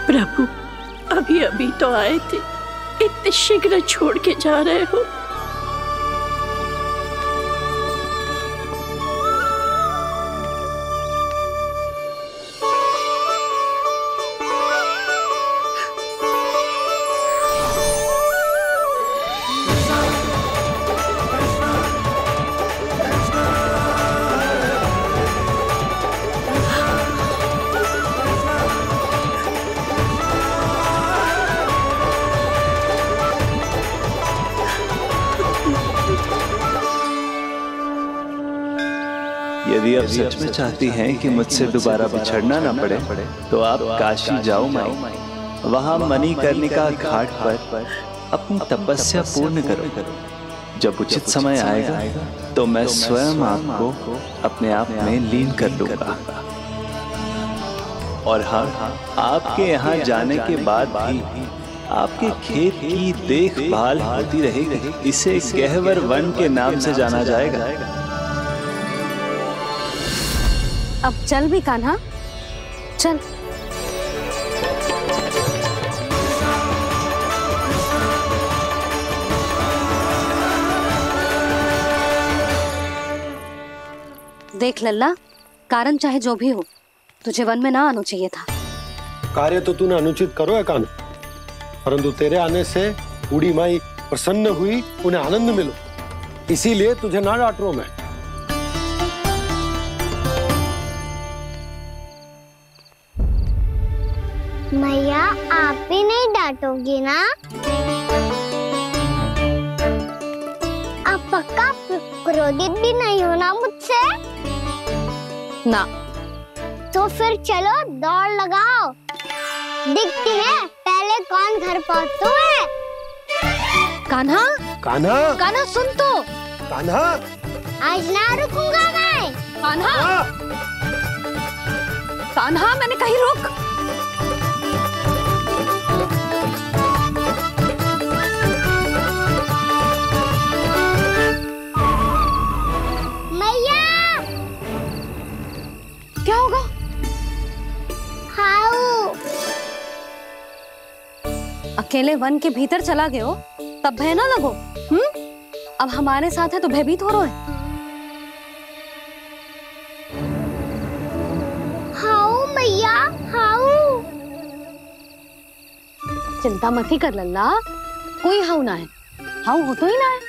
प्रभु, अभी अभी तो आए थे, इतने शीघ्र छोड़ के जा रहे हो? यदि आप सच में चाहती हैं कि मुझसे दोबारा बिछड़ना ना पड़े तो आप काशी जाओ माई। वहां मणिकर्णिका घाट पर अपनी तपस्या पूर्ण करो। जब उचित समय आएगा तो मैं स्वयं आपको अपने आप में लीन कर लूंगा। और हाँ, आपके यहाँ जाने के बाद भी आपके खेत की देखभाल होती रहेगी। इसे गहवर वन के नाम से जाना जाएगा। अब चल भी कान्हा, चल। देख लल्ला, कारण चाहे जो भी हो, तुझे वन में ना आना चाहिए था। कार्य तो तूने अनुचित करो है कान्हा, परंतु तेरे आने से बूढ़ी माई प्रसन्न हुई, उन्हें आनंद मिलो, इसीलिए तुझे ना डांट रहा हूं मैं। मैया, आप भी नहीं डांटोगी ना? आप पक्का क्रोधित भी नहीं हो ना मुझसे? ना। तो फिर चलो दौड़ लगाओ, दिखती है पहले कौन घर पहुंचता है। कान्हा, कान्हा, कान्हा सुन तो। कान्हा, आज ना रुकूंगा मैं। कान्हा, कान्हा, मैंने कही रुक। अकेले वन के भीतर चला गए हो तब भय ना लगो। अब हमारे साथ है तो भयभीत हो रहे हैं। हाउ मैया हाउ। चिंता मत ही कर लल्ला, कोई हाउ ना है, हाउ हो तो ही ना है।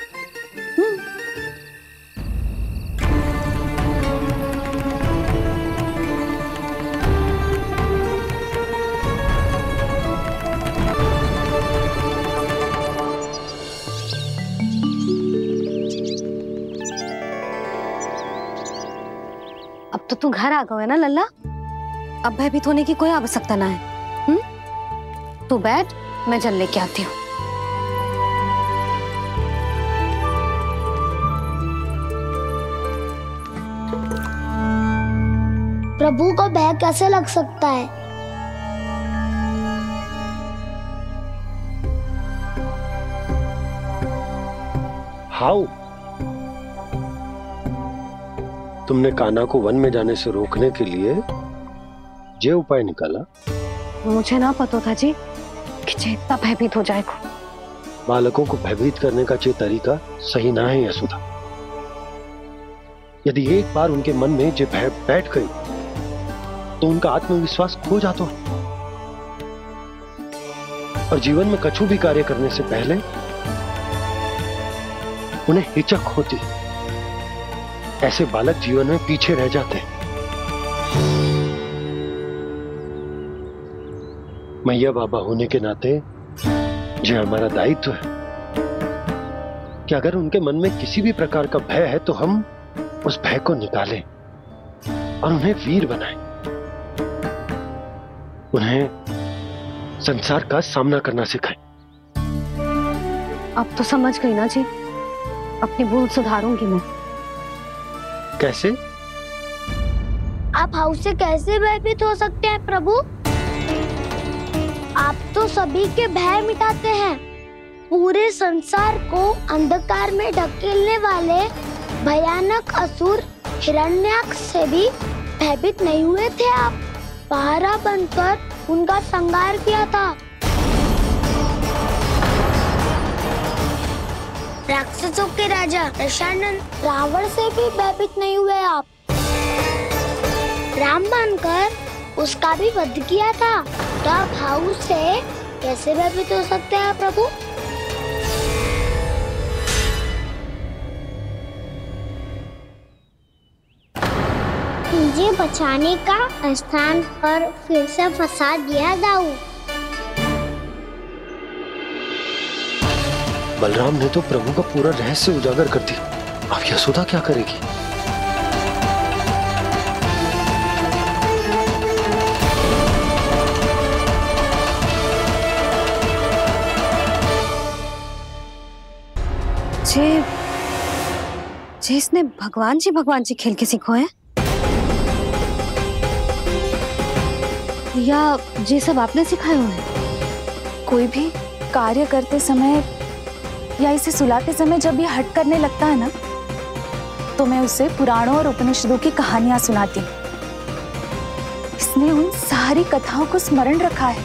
अब तो तू घर आ गया है ना लल्ला, अब भयभीत होने की कोई आवश्यकता ना है। तू बैठ, मैं जल लेके आती हूँ। प्रभु को भय कैसे लग सकता है? हाउ? तुमने कान्हा को वन में जाने से रोकने के लिए ये उपाय निकाला? मुझे ना पता था जी कि जे इतना भयभीत हो जाएगा। बालकों को भयभीत करने का ये तरीका सही ना है यशोदा। यदि एक बार उनके मन में ये भय बैठ गई तो उनका आत्मविश्वास खो जाता है और जीवन में कछु भी कार्य करने से पहले उन्हें हिचक होती। ऐसे बालक जीवन में पीछे रह जाते हैं। मैया बाबा होने के नाते ये हमारा दायित्व है कि अगर उनके मन में किसी भी प्रकार का भय है तो हम उस भय को निकालें और उन्हें वीर बनाएं, उन्हें संसार का सामना करना सिखाएं। अब तो समझ गई ना जी, अपनी भूल सुधारूंगी मैं। कैसे? आप हाउ से कैसे भयभीत हो सकते हैं प्रभु? आप तो सभी के भय मिटाते हैं। पूरे संसार को अंधकार में ढकेलने वाले भयानक असुर हिरण्याक्ष से भी भयभीत नहीं हुए थे आप। पहरा बनकर उनका संहार किया था। राक्षसों के राजा दशानन रावण से भी भयभीत नहीं हुए आप। राम बनकर उसका भी वध किया था। तो आप हाउ से कैसे भयभीत हो सकते हैं प्रभु? मुझे बचाने का स्थान पर फिर से फंसा दिया दाऊ। बलराम ने तो प्रभु का पूरा रहस्य उजागर कर दिया। अब यशोदा क्या करेगी? जे इसने भगवान जी खेल के सीखो है या जे सब आपने सिखाए हुए हैं? कोई भी कार्य करते समय या इसे सुलाते समय जब ये हट करने लगता है ना, तो मैं उसे पुराणों और उपनिषदों की कहानियां सुनाती हूँ। इसने उन सारी कथाओं को स्मरण रखा है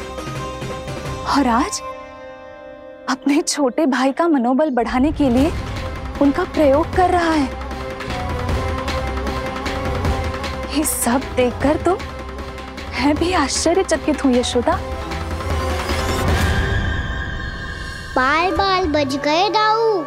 और आज अपने छोटे भाई का मनोबल बढ़ाने के लिए उनका प्रयोग कर रहा है। ये सब देखकर तो मैं भी आश्चर्यचकित हूँ यशोदा। बाल बाल बज गए दाऊ।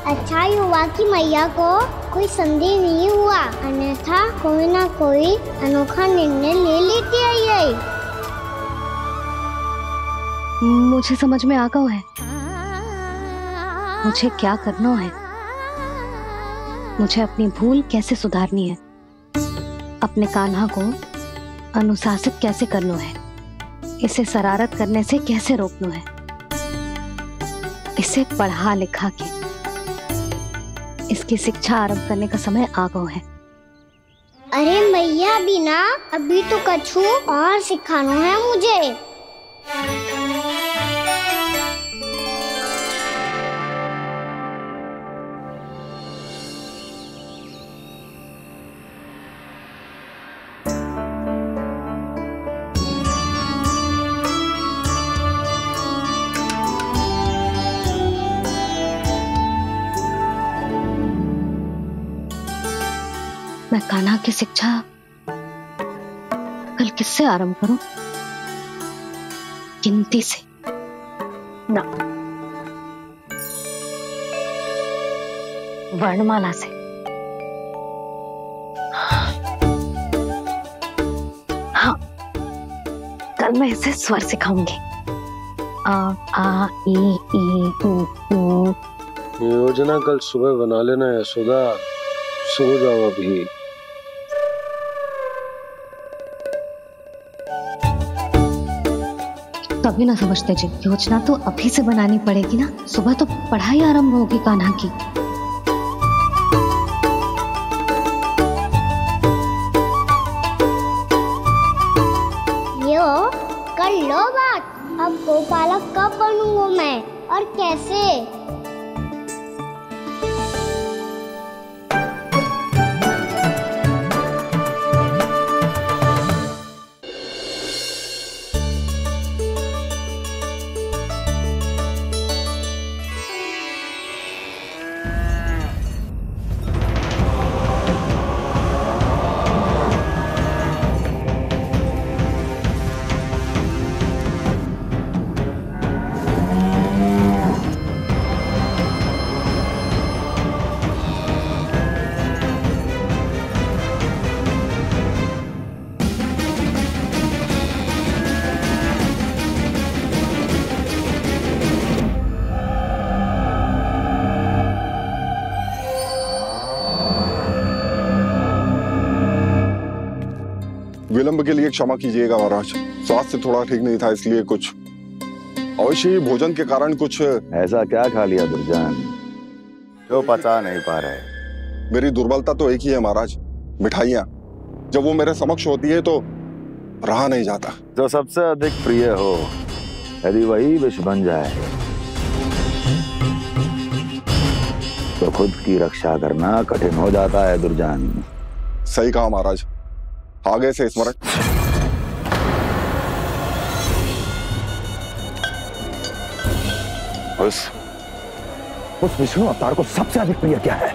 अच्छा ही हुआ कि मैया को कोई संदेह नहीं हुआ, अन्यथा कोई ना कोई अनोखा निर्णय ले लेती आई। मुझे समझ में आ गया है मुझे क्या करना है। मुझे अपनी भूल कैसे सुधारनी है, अपने कान्हा को अनुशासित कैसे करना है, इसे शरारत करने से कैसे रोकना है, इसे पढ़ा लिखा के इसकी शिक्षा आरंभ करने का समय आ गया है। अरे मैया बिना अभी तो कछु और सिखाना है मुझे। मैं कान्हा की शिक्षा कल किससे आरंभ करूं? गिनती से ना, वर्णमाला से। हाँ, कल मैं इसे स्वर सिखाऊंगी। आ आ ई ई उ ऊ। योजना कल सुबह बना लेना यशोदा, सो जाओ अभी। तभी ना समझते जी, योजना तो अभी से बनानी पड़ेगी ना, सुबह तो पढ़ाई आरंभ होगी कान्हा की। यो कर लो बात, अब गोपालक कब बनूंगा मैं और कैसे? विलंब के लिए क्षमा कीजिएगा महाराज, स्वास्थ्य थोड़ा ठीक नहीं था, इसलिए कुछ अवश्य ही भोजन के कारण कुछ। ऐसा क्या खा लिया दुर्जन जो पचा नहीं पा रहे? मेरी दुर्बलता तो एक ही है महाराज, मिठाइयाँ। जब वो मेरे समक्ष होती है तो रहा नहीं जाता। जो सबसे अधिक प्रिय हो, यदि वही विष बन जाए तो खुद की रक्षा करना कठिन हो जाता है दुर्जन। सही कहा महाराज, आगे से स्मरण। उस विष्णु अवतार को सबसे अधिक प्रिय क्या है?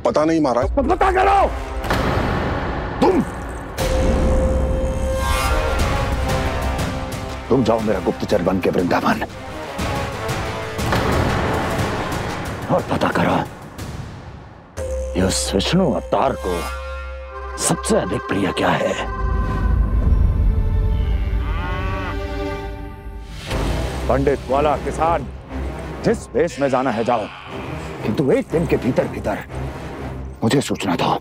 पता नहीं महाराज। पता करो। तुम जाओ मेरा गुप्तचर बन के वृंदावन और पता करो उस विष्णु अवतार को सबसे अधिक प्रिय क्या है। पंडित वाला किसान जिस वेश में जाना है जाओ, किंतु एक दिन के भीतर भीतर मुझे सूचना दो,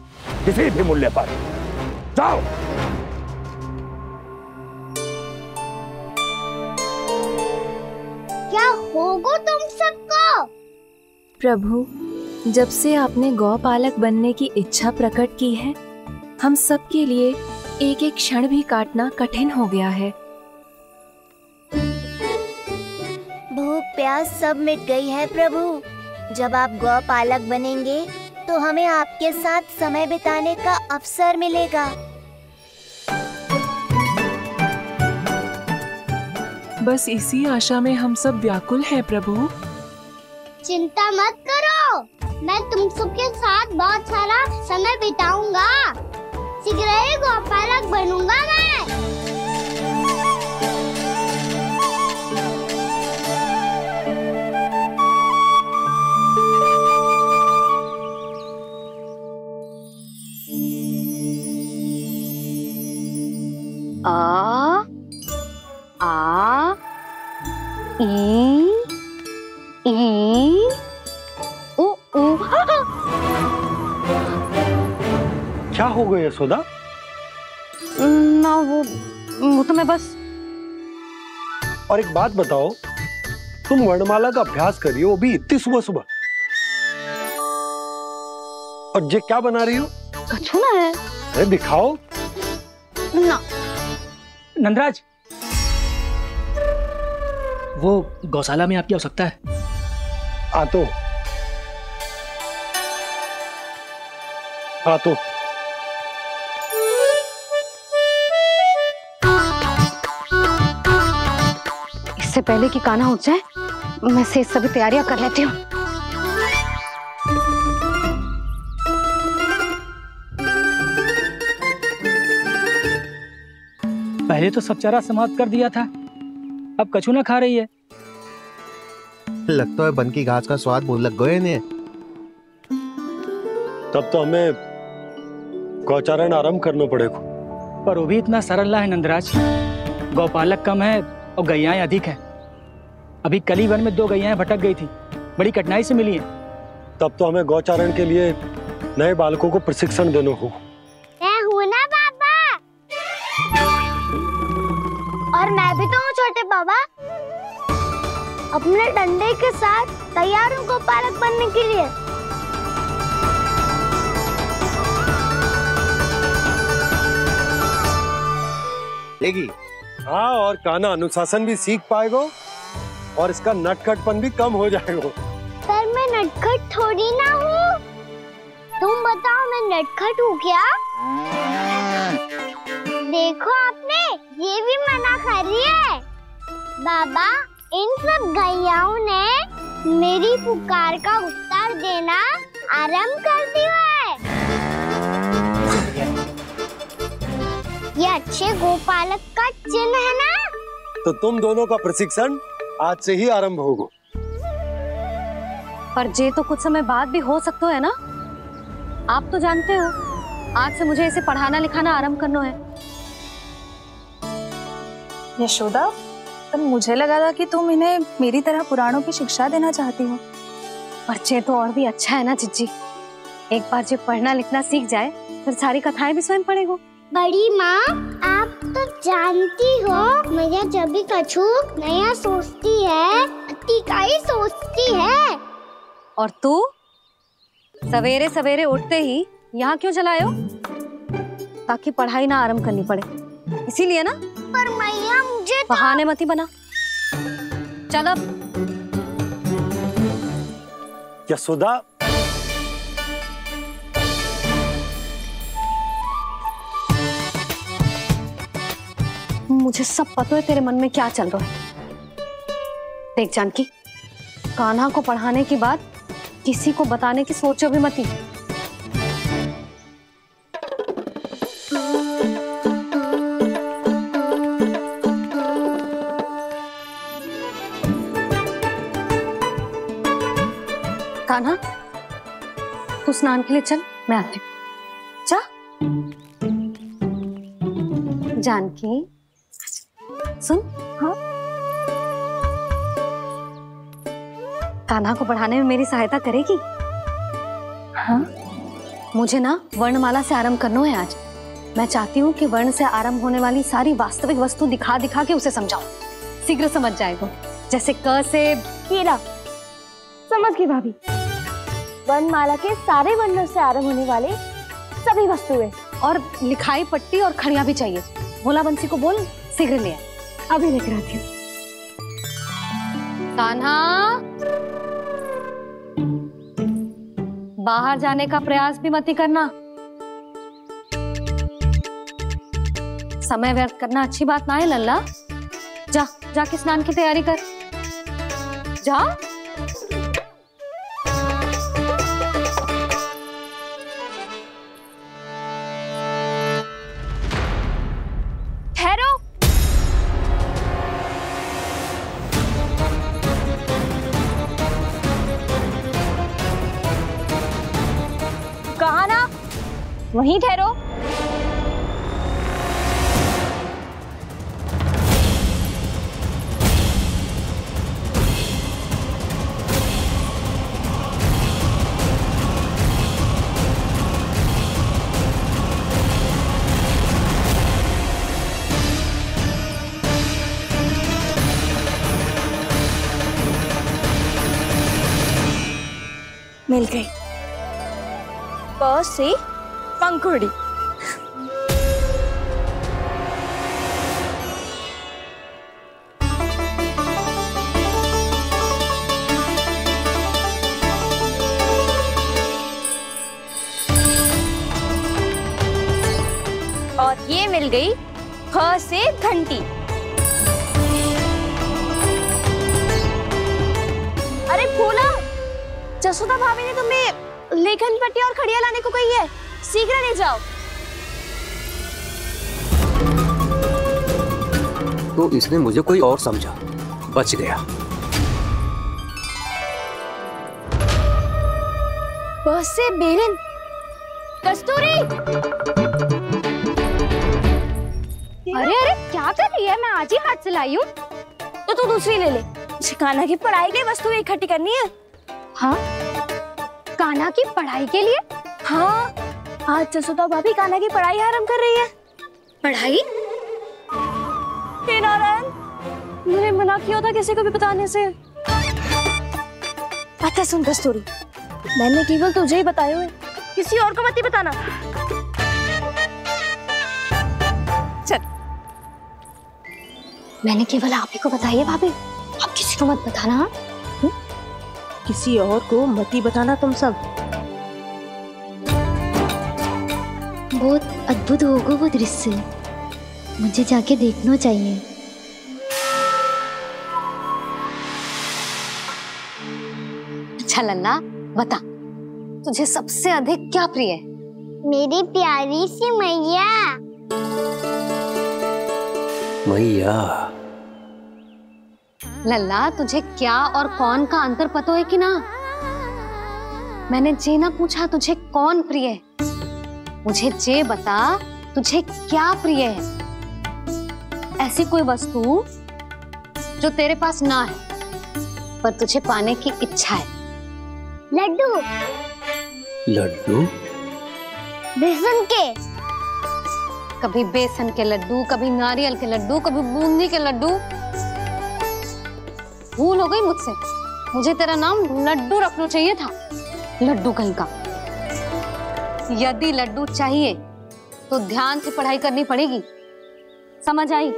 किसी भी मूल्य पर जाओ। क्या होगा तुम सबको? प्रभु, जब से आपने गौपालक बनने की इच्छा प्रकट की है, हम सब के लिए एक एक क्षण भी काटना कठिन हो गया है। भूख प्यास सब मिट गई है प्रभु। जब आप गौपालक बनेंगे तो हमें आपके साथ समय बिताने का अवसर मिलेगा। बस इसी आशा में हम सब व्याकुल हैं प्रभु। चिंता मत करो, मैं तुम सबके साथ बहुत सारा समय बिताऊंगा। शीघ्र ही गोपालक बनूंगा मैं। आ आ ई उ ऊ। क्या हो गया यशोदा? ना वो तो मैं बस। और एक बात बताओ, तुम वर्णमाला का अभ्यास कर रही हो, वो भी इतनी सुबह सुबह, और ये क्या बना रही हो? कछुआ है। अरे दिखाओ ना। नंदराज, वो गौशाला में आपकी आवश्यकता है। आ तो इससे पहले कि कान्हा उठ जाए, मैं से सभी तैयारियां कर लेती हूँ। पहले तो सब चारा समाप्त कर दिया था, अब कछु ना खा रही है। लगता है बन की घास का स्वाद भूल लग गए इन्हें। तब तो हमें गौचारण आरंभ करना पड़ेगा। पर वो भी इतना सरल है नंदराज, गौपालक कम है और गैयाएं अधिक है। अभी कल ही वन में 2 गैयाएं भटक गई थी, बड़ी कठिनाई से मिली है। तब तो हमें गौचारण के लिए नए बालकों को प्रशिक्षण देना हो। मैं हूँ ना बाबा, और मैं भी तो हूँ छोटे बाबा। अपने डंडे के साथ तैयार हूँ गौपालक बनने के लिए। लेगी हाँ, और कान्हा अनुशासन भी सीख पाएगा और इसका नटखटपन भी कम हो जाएगा। पर मैं नटखट थोड़ी ना हूँ। तुम बताओ मैं नटखट हूँ क्या? देखो आपने ये भी मना कर रही है। बाबा, इन सब गैयाओं ने मेरी पुकार का उत्तर देना आरंभ कर दिया है। ये अच्छे गोपालक का चिन्ह है ना? तो तुम दोनों का प्रशिक्षण आज से ही आरंभ होगा। पर जे तो कुछ समय बाद भी हो सकता है ना। आप तो जानते हो, आज से मुझे इसे पढ़ाना लिखाना आरंभ करना है। यशोदा, तब मुझे लगा था कि तुम इन्हें मेरी तरह पुराणों की शिक्षा देना चाहती हो। पर जे तो और भी अच्छा है ना जिज्जी। एक बार जब पढ़ना लिखना सीख जाए फिर सारी कथाएं भी स्वयं पढ़ेगा। बड़ी माँ, आप तो जानती हो मैया जब भी कछु नया सोचती है, अतिका ही सोचती है। और तू सवेरे सवेरे उठते ही यहाँ क्यों चलाए हो? ताकि पढ़ाई ना आरंभ करनी पड़े, इसीलिए ना। पर मैया मुझे बहाने मत ही बना। चल अब। यशोदा, मुझे सब पता है तेरे मन में क्या चल रहा है। देख जानकी, कान्हा को पढ़ाने की बात किसी को बताने की सोचो भी मत ही। कान्हा, तू स्नान के लिए चल, मैं आती हूँ। जा। जानकी सुन। हाँ, कान्हा को पढ़ाने में मेरी सहायता करेगी? हाँ, मुझे ना वर्णमाला से आरंभ करना है आज। मैं चाहती हूँ कि वर्ण से आरंभ होने वाली सारी वास्तविक वस्तु दिखा दिखा के उसे समझाऊं। शीघ्र समझ जाएगा। जैसे क से हीरा। समझ गई भाभी। वर्णमाला के सारे वर्णों से आरंभ होने वाले सभी वस्तुएं, और लिखाई पट्टी और खड़िया भी चाहिए। भोला बंसी को बोल शीघ्र ले आए। अभी लेकर आती हूँ। कान्हा, बाहर जाने का प्रयास भी मत ही करना। समय व्यर्थ करना अच्छी बात ना है लल्ला। जा, जाके स्नान की तैयारी कर। जा। ठहरो। कहा ना, वहीं ठहरो। मिल गई। प से पंखुड़ी। और ये मिल गई ख से घंटी। अरे फूला, जसोदा भाभी ने तुम्हें लेखन पट्टी और खड़िया लाने को कही है, शीघ्र ले जाओ। तो इसने मुझे कोई और समझा। बच गया। बस से बेरन। कस्तूरी, अरे अरे क्या कर रही है? मैं आज ही हाथ से लाई हूँ। तो तू दूसरी ले ले। कान्हा की पढ़ाई की वस्तुएं इकट्ठी करनी है। हाँ, कान्हा की पढ़ाई के लिए? हाँ, आज जसोदा भाभी कान्हा की पढ़ाई आरंभ कर रही है। पढ़ाई? हे नारायण, मैंने मना किया था किसी को भी बताने से। अच्छा सुन कस्तूरी, मैंने केवल तुझे ही बताए हुए, किसी और को मत ही बताना। चल, मैंने केवल आप ही को बताई है भाभी, आप किसी को मत बताना। हाँ? किसी और को मत ही बताना तुम सब। बहुत अद्भुत होगा वो दृश्य, मुझे जाके देखना चाहिए। अच्छा लल्ला, बता तुझे सबसे अधिक क्या प्रिय है? मेरी प्यारी सी मैया। मैया। लल्ला, तुझे क्या और कौन का अंतर पता है कि ना? मैंने जे ना पूछा तुझे कौन प्रिय है, मुझे जे बता तुझे क्या प्रिय है। ऐसी कोई वस्तु जो तेरे पास ना है पर तुझे पाने की इच्छा है। लड्डू। लड्डू? बेसन के। कभी बेसन के लड्डू, कभी नारियल के लड्डू, कभी बूंदी के लड्डू। भूल हो गई मुझसे, मुझे तेरा नाम लड्डू रखना चाहिए था। लड्डू कहीं का। यदि लड्डू चाहिए तो ध्यान से पढ़ाई करनी पड़ेगी, समझ आई?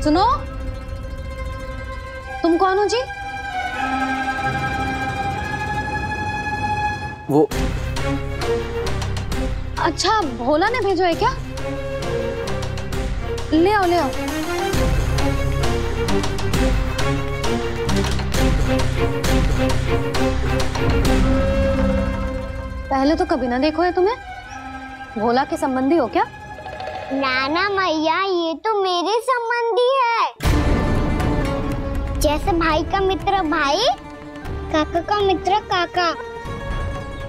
सुनो, तुम कौन हो जी? वो अच्छा, भोला ने भेजो है क्या? ले आओ ले आओ। पहले तो कभी ना देखो है तुम्हें। भोला के संबंधी हो क्या? नाना मैया, ये तो मेरे संबंधी है। जैसे भाई का मित्र भाई, काका का मित्र काका,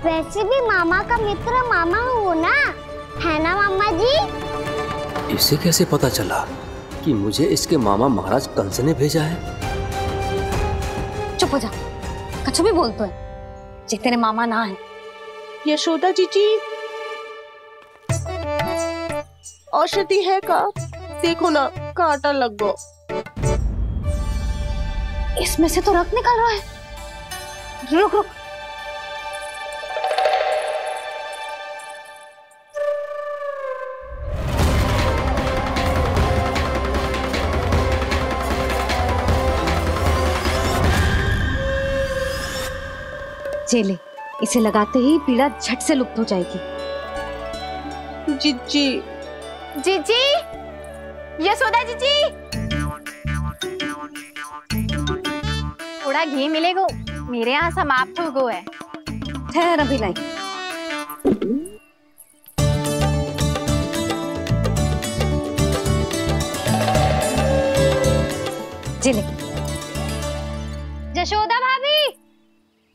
वैसे भी मामा का मित्र मामा हो ना, है ना मामा जी? इसे कैसे पता चला कि मुझे इसके मामा महाराज कंस ने भेजा है? चुप हो जा, कछु भी बोलते है जे तेरे मामा ना है। यशोदा जीजी, औषधि है का? देखो ना, कांटा लग गो। इसमें से तो रक्त निकल रहा है। रुक रुक। चले, इसे लगाते ही पीड़ा झट से लुप्त हो जाएगी। जीजी, जीजी, यशोदा जीजी, थोड़ा घी मिलेगा, मेरे यहाँ समाप्त हो गया है। ठहर अभी लाई। जिले। जशोदा भाभी,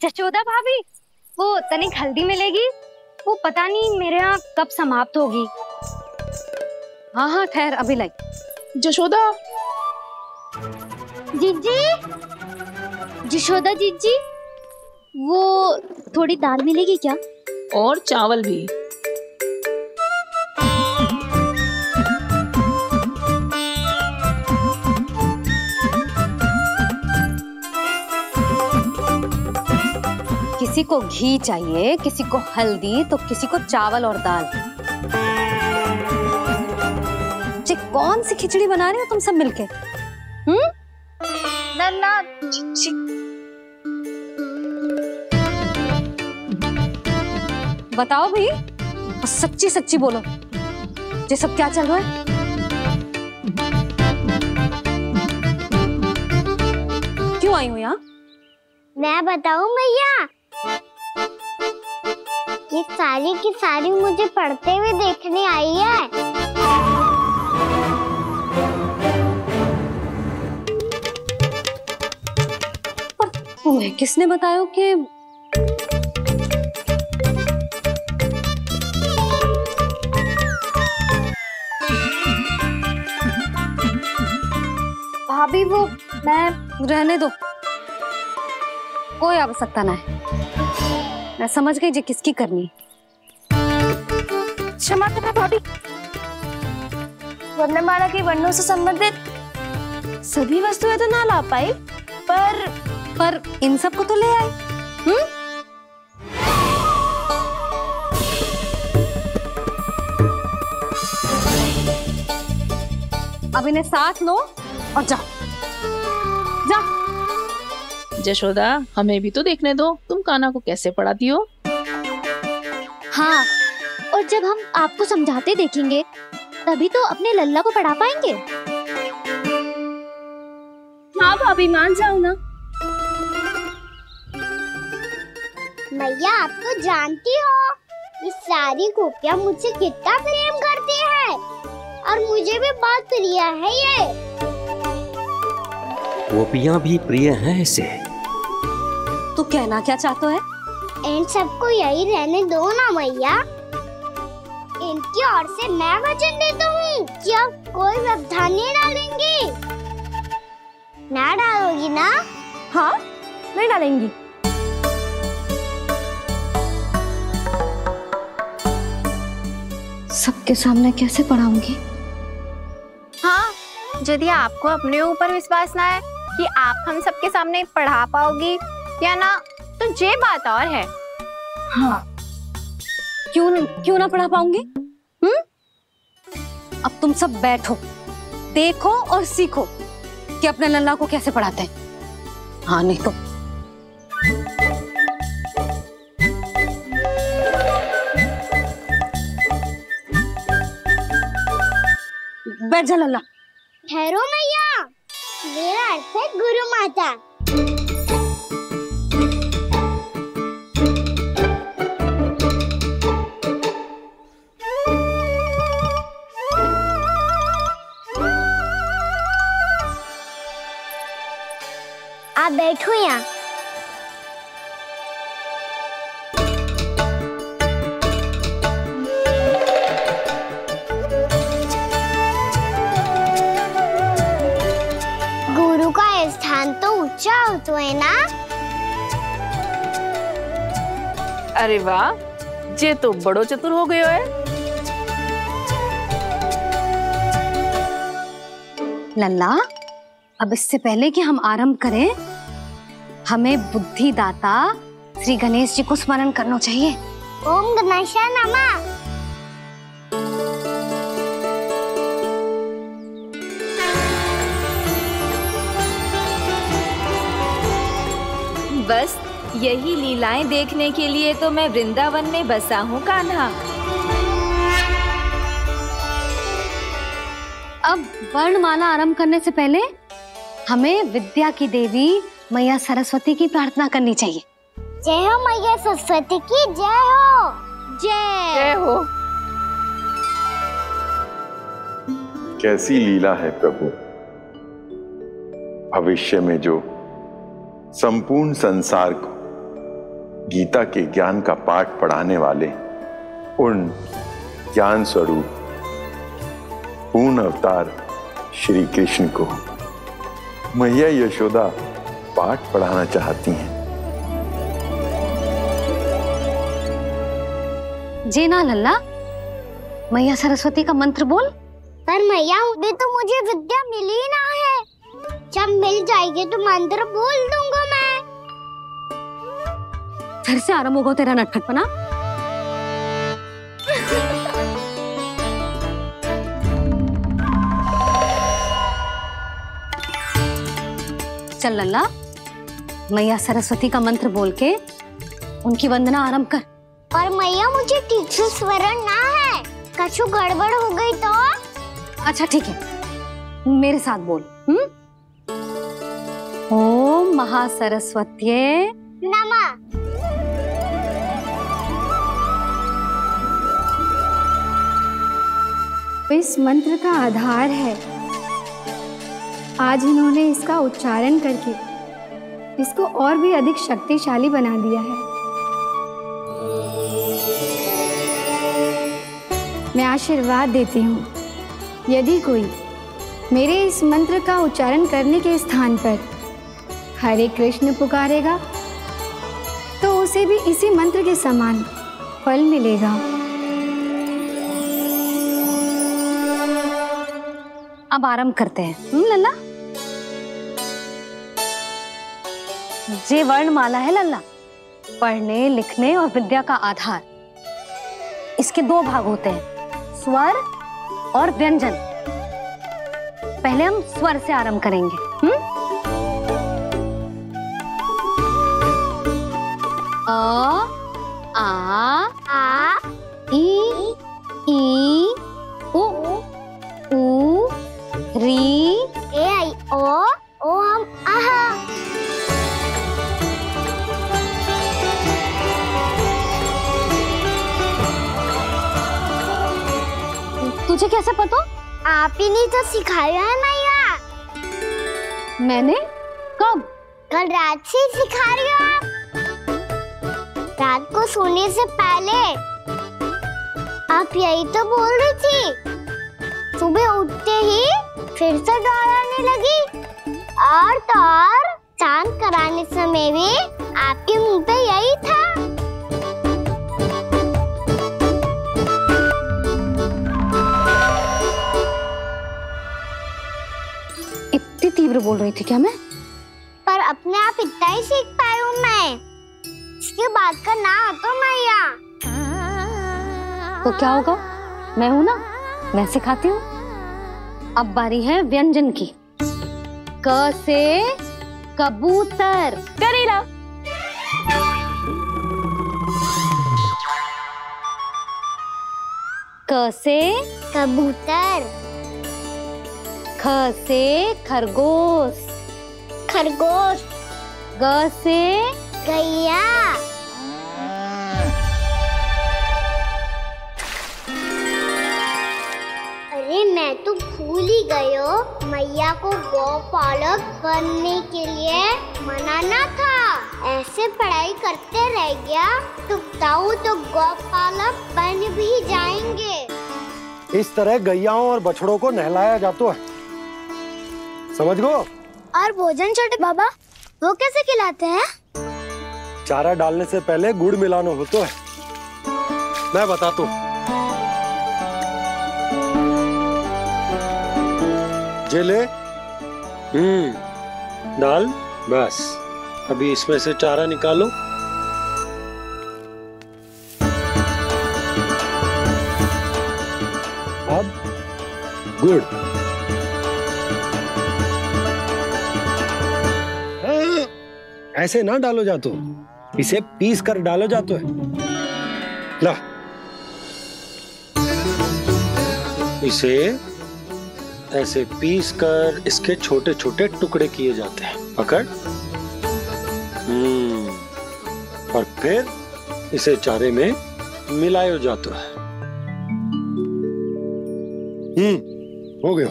जशोदा भाभी, वो तनिक हल्दी मिलेगी? वो पता नहीं मेरे यहाँ कब समाप्त होगी। हाँ हाँ ठहर अभी लाई। जशोदा। जीजी, जशोदा जीजी, वो थोड़ी दाल मिलेगी क्या? और चावल भी। किसी को घी चाहिए, किसी को हल्दी, तो किसी को चावल और दाल। जी कौन सी खिचड़ी बना रहे हो तुम सब मिलके? नन्ना, बताओ भाई, सच्ची सच्ची बोलो, ये सब क्या चल रहा है? क्यों आई हो यहाँ? मैं बताऊं भैया? ये सारी की सारी मुझे पढ़ते हुए देखने आई है। तुम्हें किसने बताया कि भाभी वो मैं रहने दो, कोई आवश्यकता ना है। मैं समझ गई जी किसकी करनी। क्षमा करना भाभी, वर्णमाला के वर्णों से संबंधित सभी वस्तुएं तो ना ला पाई, पर इन सब को तो ले आए। अब इन्हें साथ लो और जाओ। जशोदा, हमें भी तो देखने दो तुम कान्हा को कैसे पढ़ाती हो। हाँ, और जब हम आपको समझाते देखेंगे तभी तो अपने लल्ला को पढ़ा पाएंगे। हाँ भाभी, मान जाओ ना। मैया, आप तो जानती हो ये सारी गोपियाँ मुझसे कितना प्रेम करती है और मुझे भी बहुत प्रिय है ये। गोपियाँ भी प्रिय हैं इसे। तू कहना क्या चाहता है? इन सबको यही रहने दो ना मैया। इनकी ओर से मैं वचन देता हूँ कि अब कोई व्यवधान नहीं डालेंगी। ना डालोगी ना? हाँ, नहीं डालेंगी। सबके सामने कैसे पढ़ाऊंगी? हाँ, यदि आपको अपने ऊपर विश्वास ना है कि आप हम सबके सामने पढ़ा पाओगी या ना, तो ये बात और है। हाँ, क्यों ना पढ़ा पाऊंगी? अब तुम सब बैठो, देखो और सीखो कि अपने लल्ला को कैसे पढ़ाते हैं। हाँ, नहीं तो बैठ जा लल्ला। ठहरो मैया, मेरा अर्थ है गुरु माता। आप बैठो यहाँ। गुरु का स्थान तो ऊंचा होता है ना? अरे वाह, जे तो बड़ो चतुर हो गयो है। लल्ला, अब इससे पहले कि हम आरंभ करें, हमें बुद्धिदाता श्री गणेश जी को स्मरण करना चाहिए। ओम गणेशाय नमः। बस यही लीलाएं देखने के लिए तो मैं वृंदावन में बसा हूँ कान्हा। अब वर्णमाला आरंभ करने से पहले हमें विद्या की देवी मैया सरस्वती की प्रार्थना करनी चाहिए। जय हो मैया सरस्वती की, जय हो। जय हो। कैसी लीला है प्रभु। भविष्य में जो संपूर्ण संसार को गीता के ज्ञान का पाठ पढ़ाने वाले उन ज्ञान स्वरूप पूर्ण अवतार श्री कृष्ण को मैया यशोदा पाठ पढ़ाना चाहती हैं। जी ना लल्ला, मैया सरस्वती का मंत्र बोल। पर मैया, अभी तो मुझे विद्या मिली ना है। जब मिल जाएगी तो मंत्र बोल दूंगा मैं। फिर से आरंभ होगा तेरा नटखटपना। चल लल्ला, मैया सरस्वती का मंत्र बोल के उनकी वंदना आरंभ कर। पर मैया, मुझे ठीक से स्मरण ना है, कछु गड़बड़ हो गई तो? अच्छा ठीक है, मेरे साथ बोल। ओम महासरस्वत्ये नमः। इस मंत्र का आधार है। आज इन्होंने इसका उच्चारण करके इसको और भी अधिक शक्तिशाली बना दिया है। मैं आशीर्वाद देती हूँ, यदि कोई मेरे इस मंत्र का उच्चारण करने के स्थान पर हरे कृष्ण पुकारेगा तो उसे भी इसी मंत्र के समान फल मिलेगा। अब आरंभ करते हैं। लल्ला, ये वर्णमाला है लल्ला, पढ़ने लिखने और विद्या का आधार। इसके दो भाग होते हैं, स्वर और व्यंजन। पहले हम स्वर से आरंभ करेंगे। अ, आ, ई, उ, री, ए आई ओ हम आहा। तुझे कैसे पता? आप ही ने तो सिखाया है मैया। मैंने? कब? कल रात से सिखा रही हो आप। रात को सोने से पहले आप यही तो बोल रही थी। सुबह उठते ही फिर से दोहराने लगी, और तो और चांद कराने समय भी आपके मुंह पे यही था। इतनी तीव्र बोल रही थी क्या मैं? पर अपने आप इतना ही सीख पाई हूँ मैं। इसके बाद का ना तो मैया। तो क्या होगा? मैं हूं ना, मैं सिखाती हूँ। अब बारी है व्यंजन की। क से कबूतर। करेला। क से कबूतर। ख से खरगोश। खरगोश। ग से गैया। अरे मैं तो भूल ही गई हूँ, मैया को गौपालक बनने के लिए मनाना था। ऐसे पढ़ाई करते रह गया तो ताऊ तो गौपालक बन भी जाएंगे। इस तरह गैयाओं और बछड़ों को नहलाया जाता है, समझ गो? और भोजन छोटे बाबा वो कैसे खिलाते हैं? चारा डालने से पहले गुड़ मिलाना होता है। मैं बताता हूँ। जेले डाल, बस अभी इसमें से चारा निकालो। अब गुड़। ऐसे ना डालो जातो, इसे पीस कर डालो जातो है। ला, इसे ऐसे पीस कर इसके छोटे छोटे टुकड़े किए जाते हैं। पकड़। और फिर इसे चारे में मिलाया जाता है। हो गया,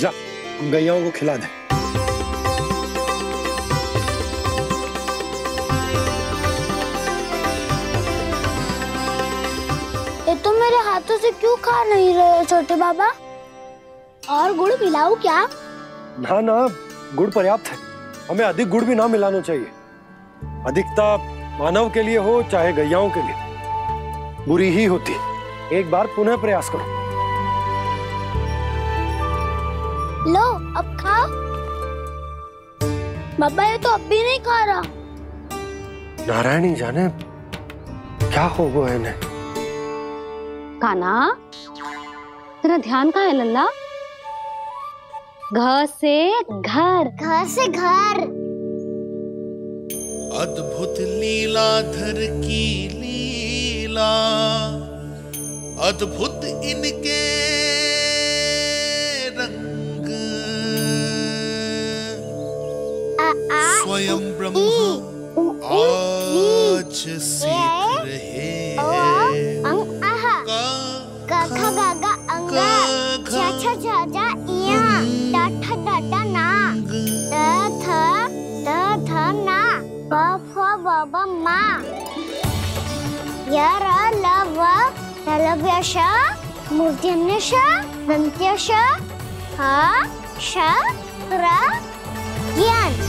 जा गैयाओं को खिला दे। ये तो मेरे हाथों से क्यों खा नहीं रहे हो छोटे बाबा? और गुड़ मिलाऊं क्या? ना ना, गुड़ पर्याप्त है। हमें अधिक गुड़ भी ना मिलाना चाहिए। अधिकता मानव के लिए हो चाहे गैयाओं के लिए बुरी ही होती। एक बार पुनः प्रयास करो। लो अब खाओ। बाबा ये तो अब भी नहीं खा रहा। नारायणी जाने क्या हो गया इन्हें। काना, तेरा ध्यान कहाँ है लल्ला? घ से घर। घर से घर। अद्भुत लीलाधर की लीला, अद्भुत इनके रंग, स्वयं ब्रह्मा आज सीख रहे हैं। मा य र ल व लव्य श मूर्धन्य श दन्त्य श ह श र ज्ञान।